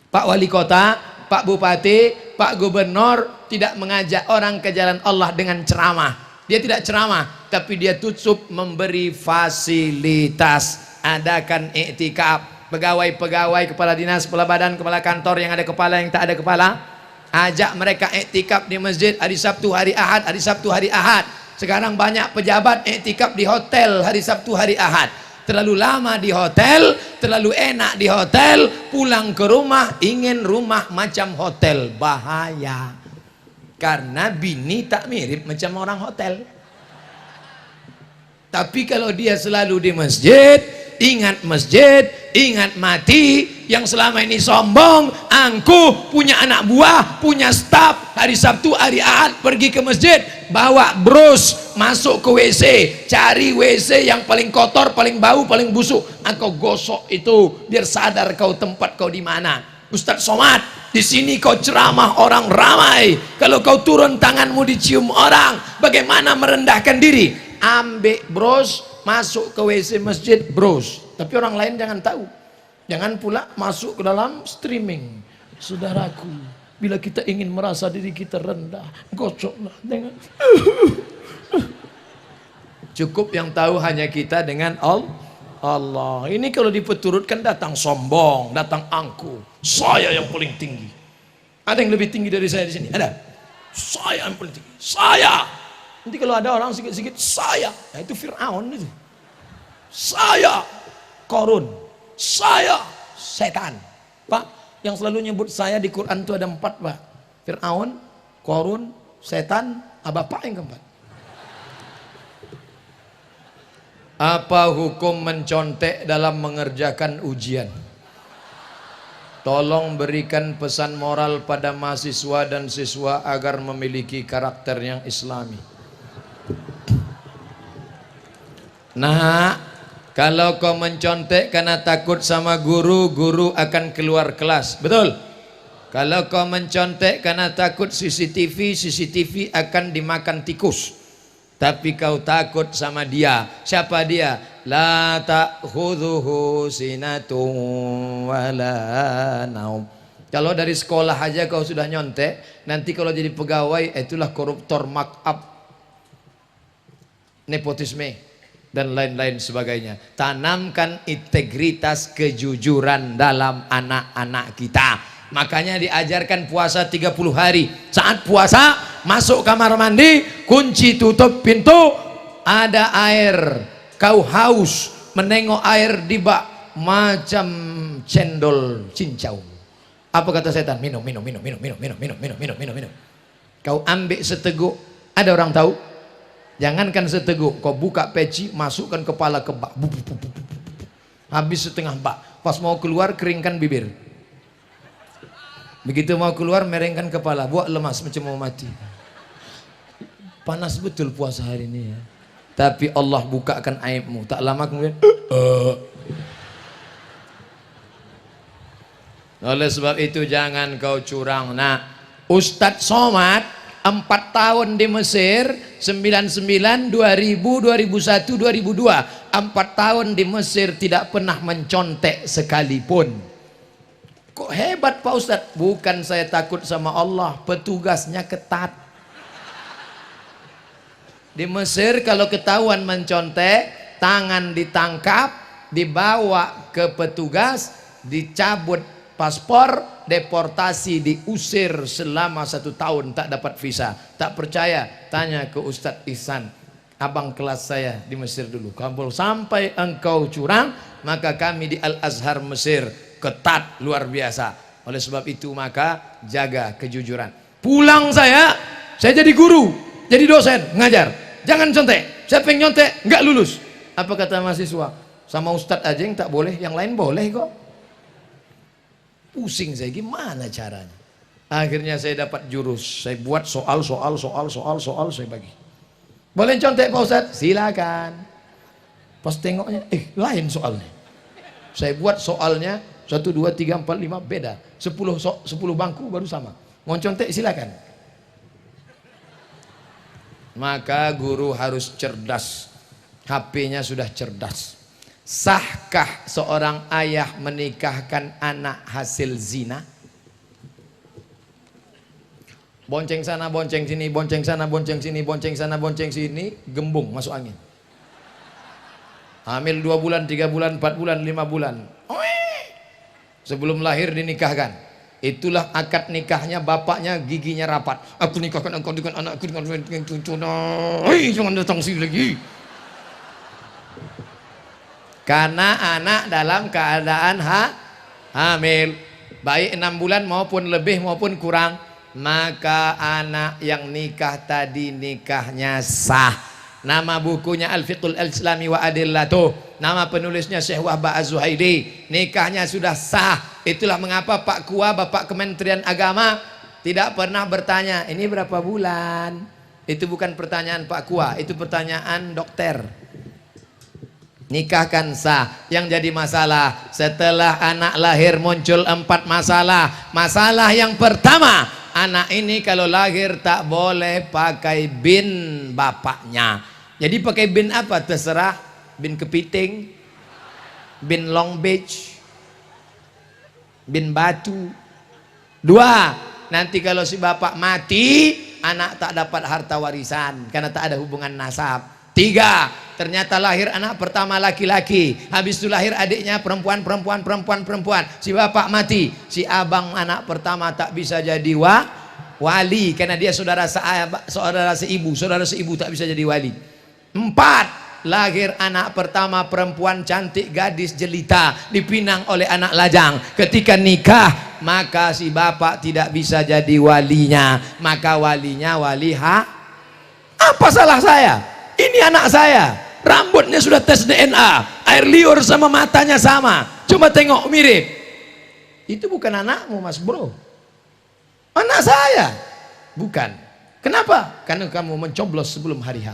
Pak Wali Kota, Pak Bupati, Pak Gubernur tidak mengajak orang ke jalan Allah dengan ceramah. Dia tidak ceramah, tapi dia tutup memberi fasilitas. Adakan iktikaf. Pegawai-pegawai, kepala dinas, kepala badan, kepala kantor yang ada kepala, yang tak ada kepala, ajak mereka iktikaf di masjid hari Sabtu, hari Ahad, hari Sabtu, hari Ahad. Sekarang banyak pejabat iktikaf di hotel hari Sabtu, hari Ahad. Terlalu lama di hotel, terlalu enak di hotel, pulang ke rumah ingin rumah macam hotel. Bahaya. Karena bini tak mirip macam orang hotel. Tapi kalau dia selalu di masjid, ingat masjid, ingat mati, yang selama ini sombong, angkuh, punya anak buah, punya staf, hari Sabtu, hari Ahad pergi ke masjid, bawa bros, masuk ke WC, cari WC yang paling kotor, paling bau, paling busuk, engkau gosok itu, biar sadar kau tempat kau di mana. Ustadz Somad, di sini kau ceramah orang ramai, kalau kau turun tanganmu dicium orang, bagaimana merendahkan diri? Ambil bros, masuk ke WC masjid bros, tapi orang lain jangan tahu. Jangan pula masuk ke dalam streaming. Saudaraku, bila kita ingin merasa diri kita rendah, gocoklah dengan cukup yang tahu hanya kita dengan Allah. Ini kalau dipeturutkan datang sombong, datang angkuh. Saya yang paling tinggi. Ada yang lebih tinggi dari saya di sini? Ada? Saya yang paling tinggi. Saya. Nanti kalau ada orang sikit-sikit saya, nah itu Fir'aun itu. Saya Korun, saya setan. Pak, yang selalu nyebut saya di Quran itu ada 4, Pak. Fir'aun, Korun, setan, Bapak yang keempat. Apa hukum mencontek dalam mengerjakan ujian? Tolong berikan pesan moral pada mahasiswa dan siswa agar memiliki karakter yang islami. Nah, kalau kau mencontek karena takut sama guru, guru akan keluar kelas. Betul? Kalau kau mencontek karena takut CCTV, CCTV akan dimakan tikus. Tapi kau takut sama dia. Siapa dia? La ta'khudhuhu sinatun wala naum. Kalau dari sekolah aja kau sudah nyontek, nanti kalau jadi pegawai itulah koruptor, markup, nepotisme dan lain-lain sebagainya. Tanamkan integritas, kejujuran dalam anak-anak kita. Makanya diajarkan puasa 30 hari. Saat puasa, masuk kamar mandi, kunci tutup pintu, ada air, kau haus, menengok air di bak macam cendol cincau. Apa kata setan? Minum. Kau ambil seteguk, ada orang tahu? Jangankan seteguk, kau buka peci, masukkan kepala ke bak, habis setengah bak. Pas mau keluar, keringkan bibir. Begitu mau keluar, merengkan kepala, buat lemas macam mau mati. Panas betul puasa hari ini ya. Tapi Allah bukakan aibmu. Tak lama kemudian oleh sebab itu jangan kau curang. Nah, Ustadz Somad 4 tahun di Mesir, 99, 2000, 2001, 2002, 4 tahun di Mesir tidak pernah mencontek sekalipun. Kok hebat Pak Ustadz? Bukan saya takut sama Allah, petugasnya ketat. Di Mesir kalau ketahuan mencontek, tangan ditangkap, dibawa ke petugas, dicabut paspor, deportasi, diusir selama 1 tahun, tak dapat visa. Tak percaya, tanya ke Ustadz Ihsan, abang kelas saya di Mesir dulu. Kalau sampai engkau curang, maka kami di Al-Azhar Mesir ketat luar biasa. Oleh sebab itu maka jaga kejujuran. Pulang saya jadi guru, jadi dosen, ngajar. Jangan contek. Siapa yang nyontek nggak lulus. Apa kata mahasiswa? Sama Ustadz aja yang tak boleh, yang lain boleh kok. Pusing saya, gimana caranya? Akhirnya saya dapat jurus. Saya buat soal saya bagi. Boleh contek Pak Ustadz? Silakan. Pas tengoknya, lain soalnya. Saya buat soalnya 1, 2, 3, 4, 5 beda. 10 bangku baru sama. Mau contek silakan. Maka guru harus cerdas. HP-nya sudah cerdas. Sahkah seorang ayah menikahkan anak hasil zina? Bonceng sana, bonceng sini, bonceng sana, bonceng sini, bonceng sana, bonceng sini, gembung masuk angin. Hamil 2 bulan, 3 bulan, 4 bulan, 5 bulan. Sebelum lahir dinikahkan. Itulah akad nikahnya, bapaknya giginya rapat. Aku nikahkan engkau dengan anakku dengan jangan datang sini lagi. Karena anak dalam keadaan hamil, baik 6 bulan maupun lebih maupun kurang, maka anak yang nikah tadi nikahnya sah. Nama bukunya Al-Fiqhul Islami wa Adillatuh, nama penulisnya Syekh Wahbah Az-Zuhaili. Nikahnya sudah sah. Itulah mengapa Pak Kua, Bapak Kementerian Agama, tidak pernah bertanya ini berapa bulan. Itu bukan pertanyaan Pak Kua, itu pertanyaan dokter. Nikahkan sah. Yang jadi masalah setelah anak lahir muncul 4 masalah. Masalah yang pertama, anak ini kalau lahir tak boleh pakai bin bapaknya. Jadi pakai bin apa? Terserah. Bin kepiting, bin Long Beach, bin Batu. 2, nanti kalau si bapak mati, anak tak dapat harta warisan karena tak ada hubungan nasab. 3, ternyata lahir anak pertama laki-laki, habis itu lahir adiknya perempuan. Si bapak mati, si abang anak pertama tak bisa jadi wali karena dia saudara seibu tak bisa jadi wali. 4, lahir anak pertama perempuan cantik, gadis jelita, dipinang oleh anak lajang. Ketika nikah, maka si bapak tidak bisa jadi walinya, maka walinya wali hak. Apa salah saya? Ini anak saya, rambutnya sudah tes DNA, air liur sama matanya sama, coba tengok mirip. Itu bukan anakmu mas bro, anak saya. Bukan. Kenapa? Karena kamu mencoblos sebelum hari H.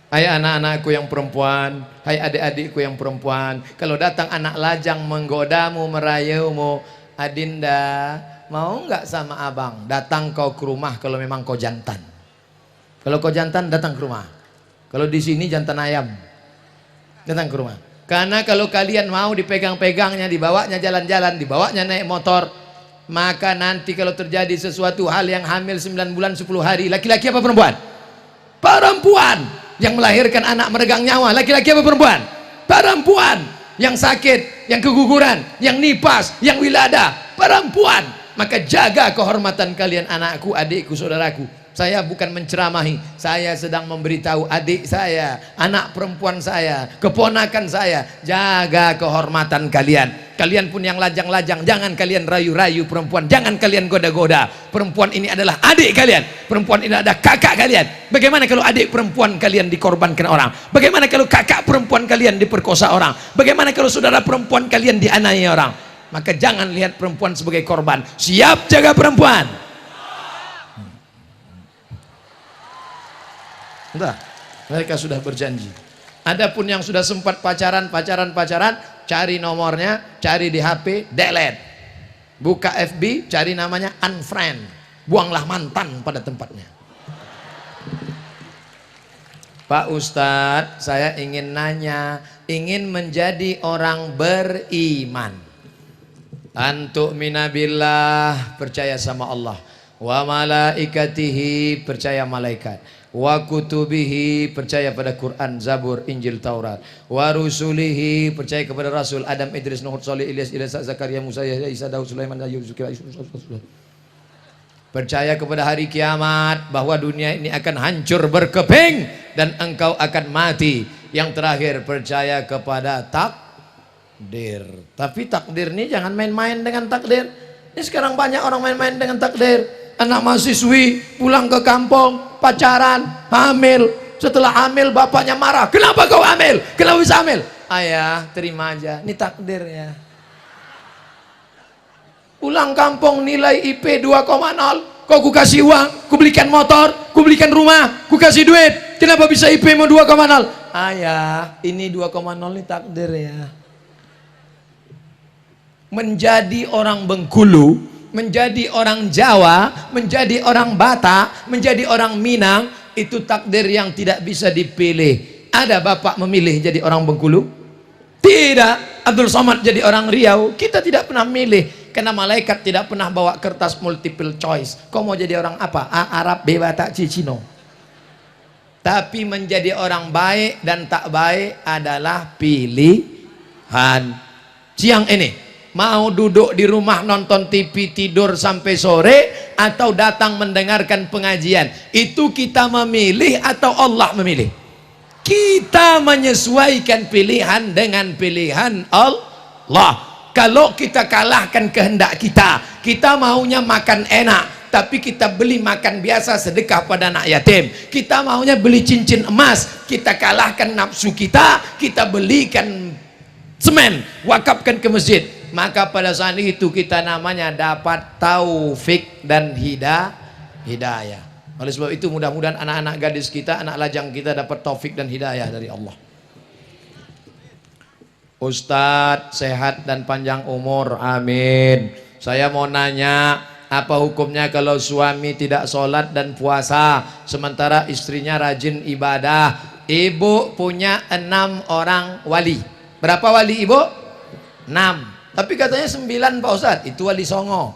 Hai anak-anakku yang perempuan, hai adik-adikku yang perempuan, kalau datang anak lajang menggodamu, merayumu, Adinda, mau nggak sama abang? Datang kau ke rumah kalau memang kau jantan. Kalau kau jantan, datang ke rumah. Kalau di sini jantan ayam, datang ke rumah. Karena kalau kalian mau dipegang-pegangnya, dibawanya jalan-jalan, dibawanya naik motor, maka nanti kalau terjadi sesuatu hal yang hamil 9 bulan 10 hari, laki-laki apa perempuan? Perempuan. Yang melahirkan anak meregang nyawa, laki-laki apa perempuan? Perempuan. Yang sakit, yang keguguran, yang nipas, yang wilada, perempuan. Maka jaga kehormatan kalian, anakku, adikku, saudaraku. Saya bukan menceramahi, saya sedang memberitahu adik saya, anak perempuan saya, keponakan saya, jaga kehormatan kalian. Kalian pun yang lajang-lajang, jangan kalian rayu-rayu perempuan, jangan kalian goda-goda. Perempuan ini adalah adik kalian, perempuan ini adalah kakak kalian. Bagaimana kalau adik perempuan kalian dikorbankan orang? Bagaimana kalau kakak perempuan kalian diperkosa orang? Bagaimana kalau saudara perempuan kalian dianiaya orang? Maka jangan lihat perempuan sebagai korban. Siap jaga perempuan. Entah, mereka sudah berjanji. Adapun yang sudah sempat pacaran, cari nomornya, cari di HP, delete. Buka FB, cari namanya, unfriend. Buanglah mantan pada tempatnya. Pak Ustadz, saya ingin nanya, ingin menjadi orang beriman. Antuk minabillah, percaya sama Allah. Wa malaikatihi, percaya malaikat. Wa kutubihi, percaya pada Quran, Zabur, Injil, Taurat. Wa rusulihi, percaya kepada Rasul Adam, Idris, Nuh, Salih, Ilyas, Zakaria, Musa, Yahya, Isa, Daud, Sulaiman, Ayub, Zulkifli. Percaya kepada hari kiamat, bahwa dunia ini akan hancur berkeping dan engkau akan mati. Yang terakhir, percaya kepada takdir. Tapi takdir ini jangan main-main dengan takdir. Ini sekarang banyak orang main-main dengan takdir. Anak mahasiswi pulang ke kampung, pacaran, hamil. Setelah hamil bapaknya marah, kenapa kau hamil? Kenapa bisa hamil? Ayah terima aja, ini takdir ya. Pulang kampung nilai IP 2,0. Kok ku kasih uang, ku belikan motor, ku belikan rumah, ku kasih duit. Kenapa bisa IP mau 2,0? Ayah, ini 2,0 ini takdir ya. Menjadi orang Bengkulu, menjadi orang Jawa, menjadi orang Batak, menjadi orang Minang, itu takdir yang tidak bisa dipilih. Ada bapak memilih jadi orang Bengkulu? Tidak. Abdul Somad jadi orang Riau, kita tidak pernah milih. Karena malaikat tidak pernah bawa kertas multiple choice. Kau mau jadi orang apa? A, Arab, B, Batak, C, Cino. Tapi menjadi orang baik dan tak baik adalah pilihan. Siang ini mau duduk di rumah nonton TV tidur sampai sore, atau datang mendengarkan pengajian, itu kita memilih atau Allah memilih? Kita menyesuaikan pilihan dengan pilihan Allah. Kalau kita kalahkan kehendak kita, kita maunya makan enak, tapi kita beli makan biasa sedekah pada anak yatim. Kita maunya beli cincin emas, kita kalahkan nafsu kita belikan semen, wakafkan ke masjid. Maka pada saat itu kita namanya dapat taufik dan hidayah. Oleh sebab itu mudah-mudahan anak-anak gadis kita, anak lajang kita dapat taufik dan hidayah dari Allah. Ustadz sehat dan panjang umur, amin. Saya mau nanya, apa hukumnya kalau suami tidak sholat dan puasa sementara istrinya rajin ibadah? Ibu punya 6 orang wali. Berapa wali ibu? 6. Tapi katanya 9 Pak Ustadz, itu wali songo.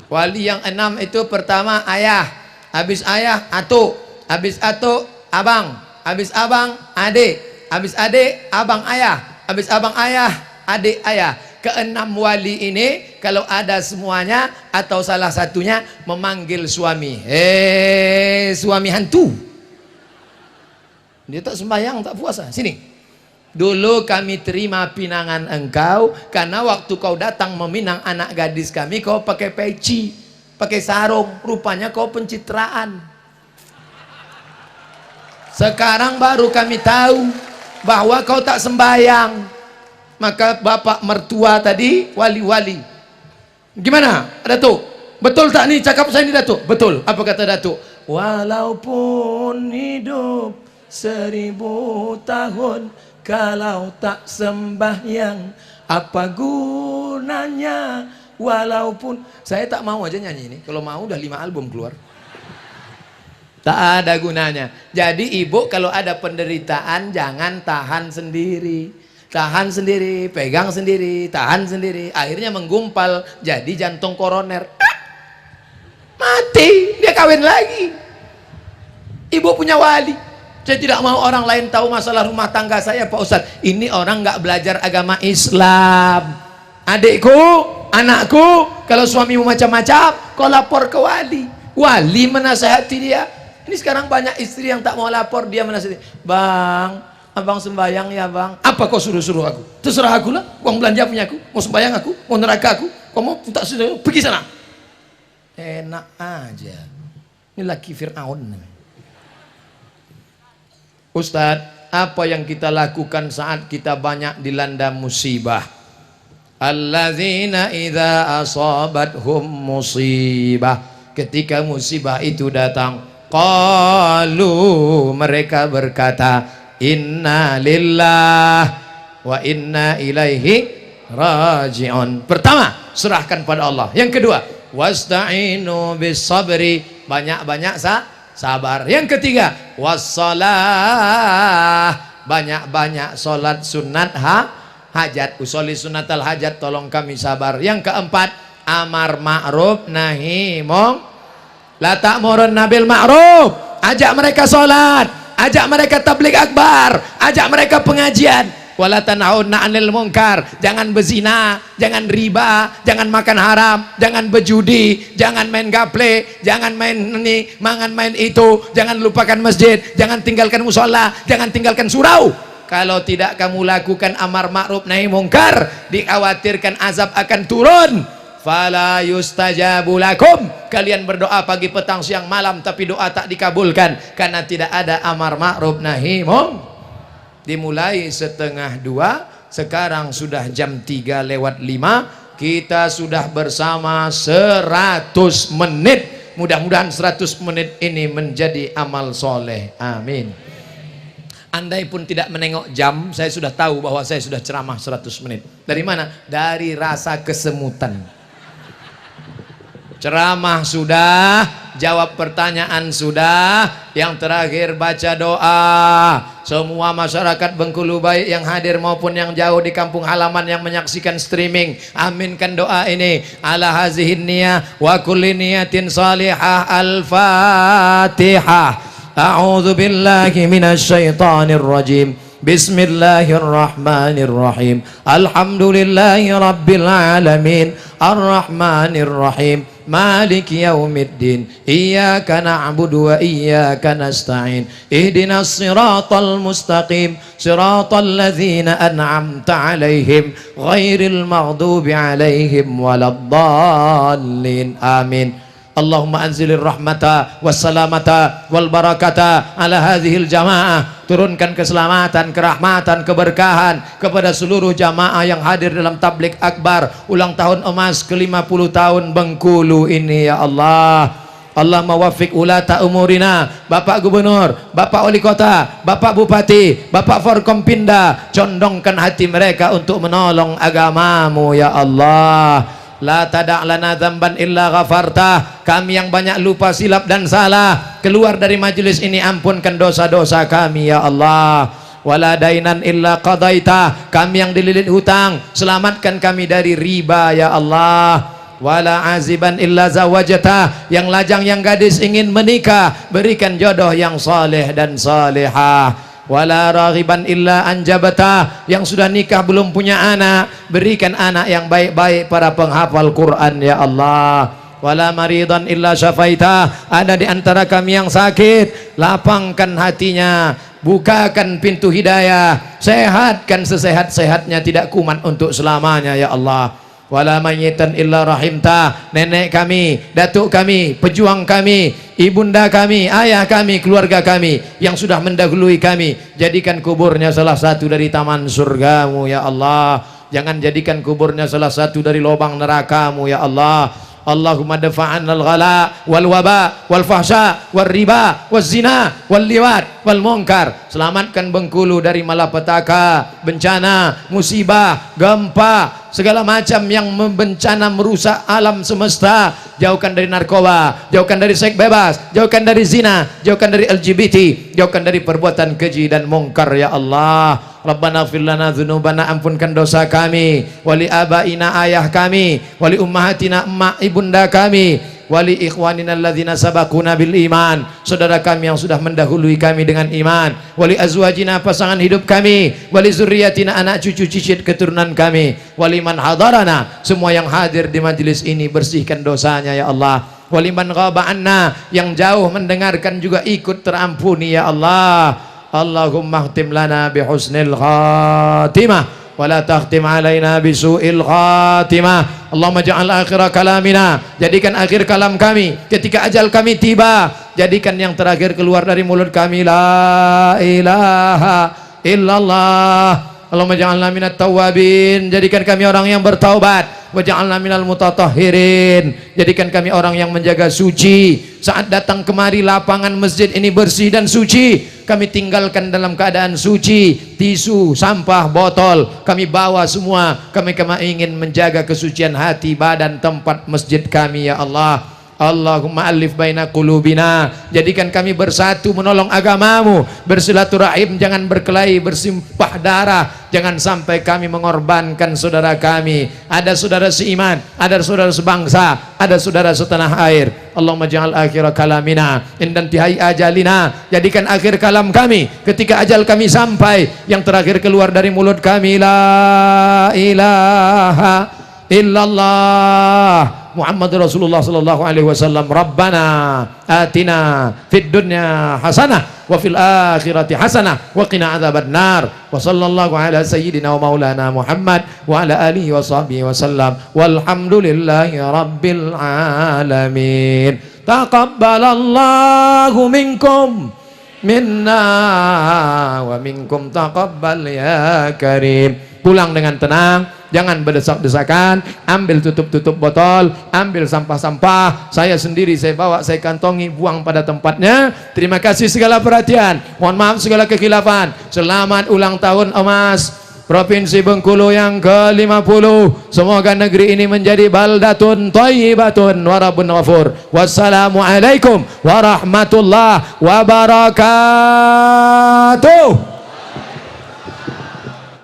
Wali yang 6 itu pertama ayah, habis ayah atuk, habis atuk abang, habis abang adik, habis adik abang ayah, habis abang ayah adik ayah. Ke-6 wali ini kalau ada semuanya atau salah satunya memanggil suami, suami hantu, dia tak sembahyang tak puasa, sini. Dulu kami terima pinangan engkau karena waktu kau datang meminang anak gadis kami, kau pakai peci, pakai sarung, rupanya kau pencitraan. Sekarang baru kami tahu bahwa kau tak sembahyang. Maka bapak mertua tadi wali-wali. Gimana Datuk? Betul tak nih cakap saya ini Datuk? Betul. Apa kata Datuk? Walaupun hidup 1000 tahun, kalau tak sembahyang apa gunanya? Walaupun saya tak mau aja nyanyi ini. Kalau mau udah 5 album keluar. Tak ada gunanya. Jadi ibu kalau ada penderitaan jangan tahan sendiri. Tahan sendiri, pegang sendiri, tahan sendiri. Akhirnya menggumpal jadi jantung koroner. Mati, dia kawin lagi. Ibu punya wali. Saya tidak mau orang lain tahu masalah rumah tangga saya Pak Ustadz. Ini orang nggak belajar agama Islam. Adikku, anakku, kalau suamimu macam-macam, kau lapor ke wali. Wali menasehati dia. Ini sekarang banyak istri yang tak mau lapor, dia menasehati. Bang, abang sembahyang ya bang. Apa kau suruh-suruh aku? Terserah aku lah. Uang belanja punya aku. Mau sembahyang aku, mau neraka aku. Kau mau tak suruh, pergi sana. Enak aja. Ini laki Fir'aun. Ustadz, apa yang kita lakukan saat kita banyak dilanda musibah? Alladzina idza asabathum musibah, ketika musibah itu datang, qalu, mereka berkata, inna lillah wa inna ilaihi raji'un. Pertama, serahkan pada Allah. Yang kedua, wasta'inu bis sabri, banyak-banyak sabar. Yang ketiga, wassalah, banyak-banyak solat sunat hajat. Usolli sunatal hajat, tolong kami sabar. Yang keempat, amar ma'ruf nahi la ta'murun nabil ma'ruf, ajak mereka solat, ajak mereka tabligh akbar, ajak mereka pengajian. Wala tanhauna 'anil munkar, jangan berzina, jangan riba, jangan makan haram, jangan berjudi, jangan main gaple, jangan main ini, jangan main itu, jangan lupakan masjid, jangan tinggalkan musola, jangan tinggalkan surau. Kalau tidak kamu lakukan amar ma'ruf nahi munkar, dikhawatirkan azab akan turun. Fala yustajabu lakum, kalian berdoa pagi petang siang malam tapi doa tak dikabulkan karena tidak ada amar ma'ruf nahi munkar. Dimulai 1:30, sekarang sudah jam 3:05. kita sudah bersama 100 menit. Mudah-mudahan 100 menit ini menjadi amal soleh. Amin. Andai pun tidak menengok jam, saya sudah tahu bahwa saya sudah ceramah 100 menit. Dari mana? Dari rasa kesemutan. Ceramah sudah, jawab pertanyaan sudah, yang terakhir baca doa. Semua masyarakat Bengkulu baik yang hadir maupun yang jauh di kampung halaman yang menyaksikan streaming, aminkan doa ini. Ala hazihin niyah wa kulli niyatin salihah. Al-Fatihah. A'udzu billahi minasy syaithanir rajim. Bismillahirrahmanirrahim. Alhamdulillahi rabbil alamin. Ar-Rahmanir Rahim. Maliki yaumiddin. Iyyaka na'budu wa iyyaka nasta'in. Ihdinas siratal mustaqim. Siratal ladzina an'amta 'alaihim ghairil maghdubi 'alaihim waladdallin. Amin. Allahumma anzilir rahmata wassalamata wal barakata ala hadhil jamaah. Turunkan keselamatan, kerahmatan, keberkahan kepada seluruh jamaah yang hadir dalam tablik akbar ulang tahun emas ke-50 tahun Bengkulu ini ya Allah. Allah mawaffiq ulata umurina, Bapak Gubernur, Bapak Wali Kota, Bapak Bupati, Bapak Forkompinda, condongkan hati mereka untuk menolong agamamu ya Allah. La tada' lana dzamban illa ghafartah. Kami yang banyak lupa, silap dan salah keluar dari majelis ini, ampunkan dosa-dosa kami ya Allah. Wala dainan illa qadaita. Kami yang dililit hutang, selamatkan kami dari riba ya Allah. Wala aziban illa zawajata. Yang lajang yang gadis ingin menikah, berikan jodoh yang saleh dan salihah. Wala raghiban illa anjabata. Yang sudah nikah belum punya anak, berikan anak yang baik-baik para penghafal Quran ya Allah. Wala maridan illa syafaita. Ada di antara kami yang sakit, lapangkan hatinya, bukakan pintu hidayah, sehatkan sesehat-sehatnya, tidak kumat untuk selamanya ya Allah. Wala mayyitan illa rahimta. Nenek kami, datuk kami, pejuang kami, ibunda kami, ayah kami, keluarga kami yang sudah mendahului kami, jadikan kuburnya salah satu dari taman surgamu ya Allah. Jangan jadikan kuburnya salah satu dari lubang nerakamu ya Allah. Allahumma dafa'anna al-ghala wal waba wal fahsya wal riba wal zina wal liwat wal munkar. Selamatkan Bengkulu dari malapetaka, bencana, musibah, gempa, segala macam yang membencana merusak alam semesta. Jauhkan dari narkoba, jauhkan dari seks bebas, jauhkan dari zina, jauhkan dari LGBT, jauhkan dari perbuatan keji dan mungkar ya Allah. Rabbana ighfir lana dzunubana, ampunkan dosa kami, wali abaina, ayah kami, wali ummahatina, emak ibunda kami, wali ikhwanina alladzina sabaquna bil iman, saudara kami yang sudah mendahului kami dengan iman, wali azwajina, pasangan hidup kami, wali zurriyatina, anak cucu cicit keturunan kami, wali man hadarana, semua yang hadir di majelis ini bersihkan dosanya ya Allah. Wali man ghaba anna, yang jauh mendengarkan juga ikut terampuni ya Allah. Allahumma khtim lana bihusnil khatimah wa la takhtim alaina bisu'il khatimah. Allahumma ja'al akhira kalamina, jadikan akhir kalam kami ketika ajal kami tiba, jadikan yang terakhir keluar dari mulut kami la ilaha illallah. Allahumma ja'alna minat tawabin, jadikan kami orang yang bertaubat. Wa ja'alna minal mutatahhirin, jadikan kami orang yang menjaga suci. Saat datang kemari lapangan masjid ini bersih dan suci, kami tinggalkan dalam keadaan suci. Tisu, sampah, botol kami bawa semua. Kami ingin menjaga kesucian hati, badan, tempat masjid kami ya Allah. Allahumma alif baina qulubina, jadikan kami bersatu menolong agamamu, bersilaturahim, jangan berkelahi, bersimpah darah, jangan sampai kami mengorbankan saudara kami. Ada saudara seiman, ada saudara sebangsa, ada saudara setanah air. Allahumma ja'al akhir kalamina indan tihai ajalina, jadikan akhir kalam kami ketika ajal kami sampai, yang terakhir keluar dari mulut kami la ilaha illallah Muhammad Rasulullah sallallahu alaihi wasallam. Rabbana atina fid dunya hasanah wa fil akhirati hasanah wa qina adzabannar. Wa sallallahu ala sayyidina wa maulana Muhammad wa ala alihi wa sahbihi wasallam. Walhamdulillahi rabbil alamin. Taqabbalallahu minkum minna wa minkum taqabbal ya karim. Pulang dengan tenang, jangan berdesak-desakan, ambil tutup-tutup botol, ambil sampah-sampah, saya sendiri saya bawa, saya kantongi, buang pada tempatnya. Terima kasih segala perhatian, mohon maaf segala kekhilafan. Selamat ulang tahun emas Provinsi Bengkulu yang ke-50. Semoga negeri ini menjadi baldatun thayyibatun wa rabbun ghafur. Wassalamualaikum warahmatullahi wabarakatuh.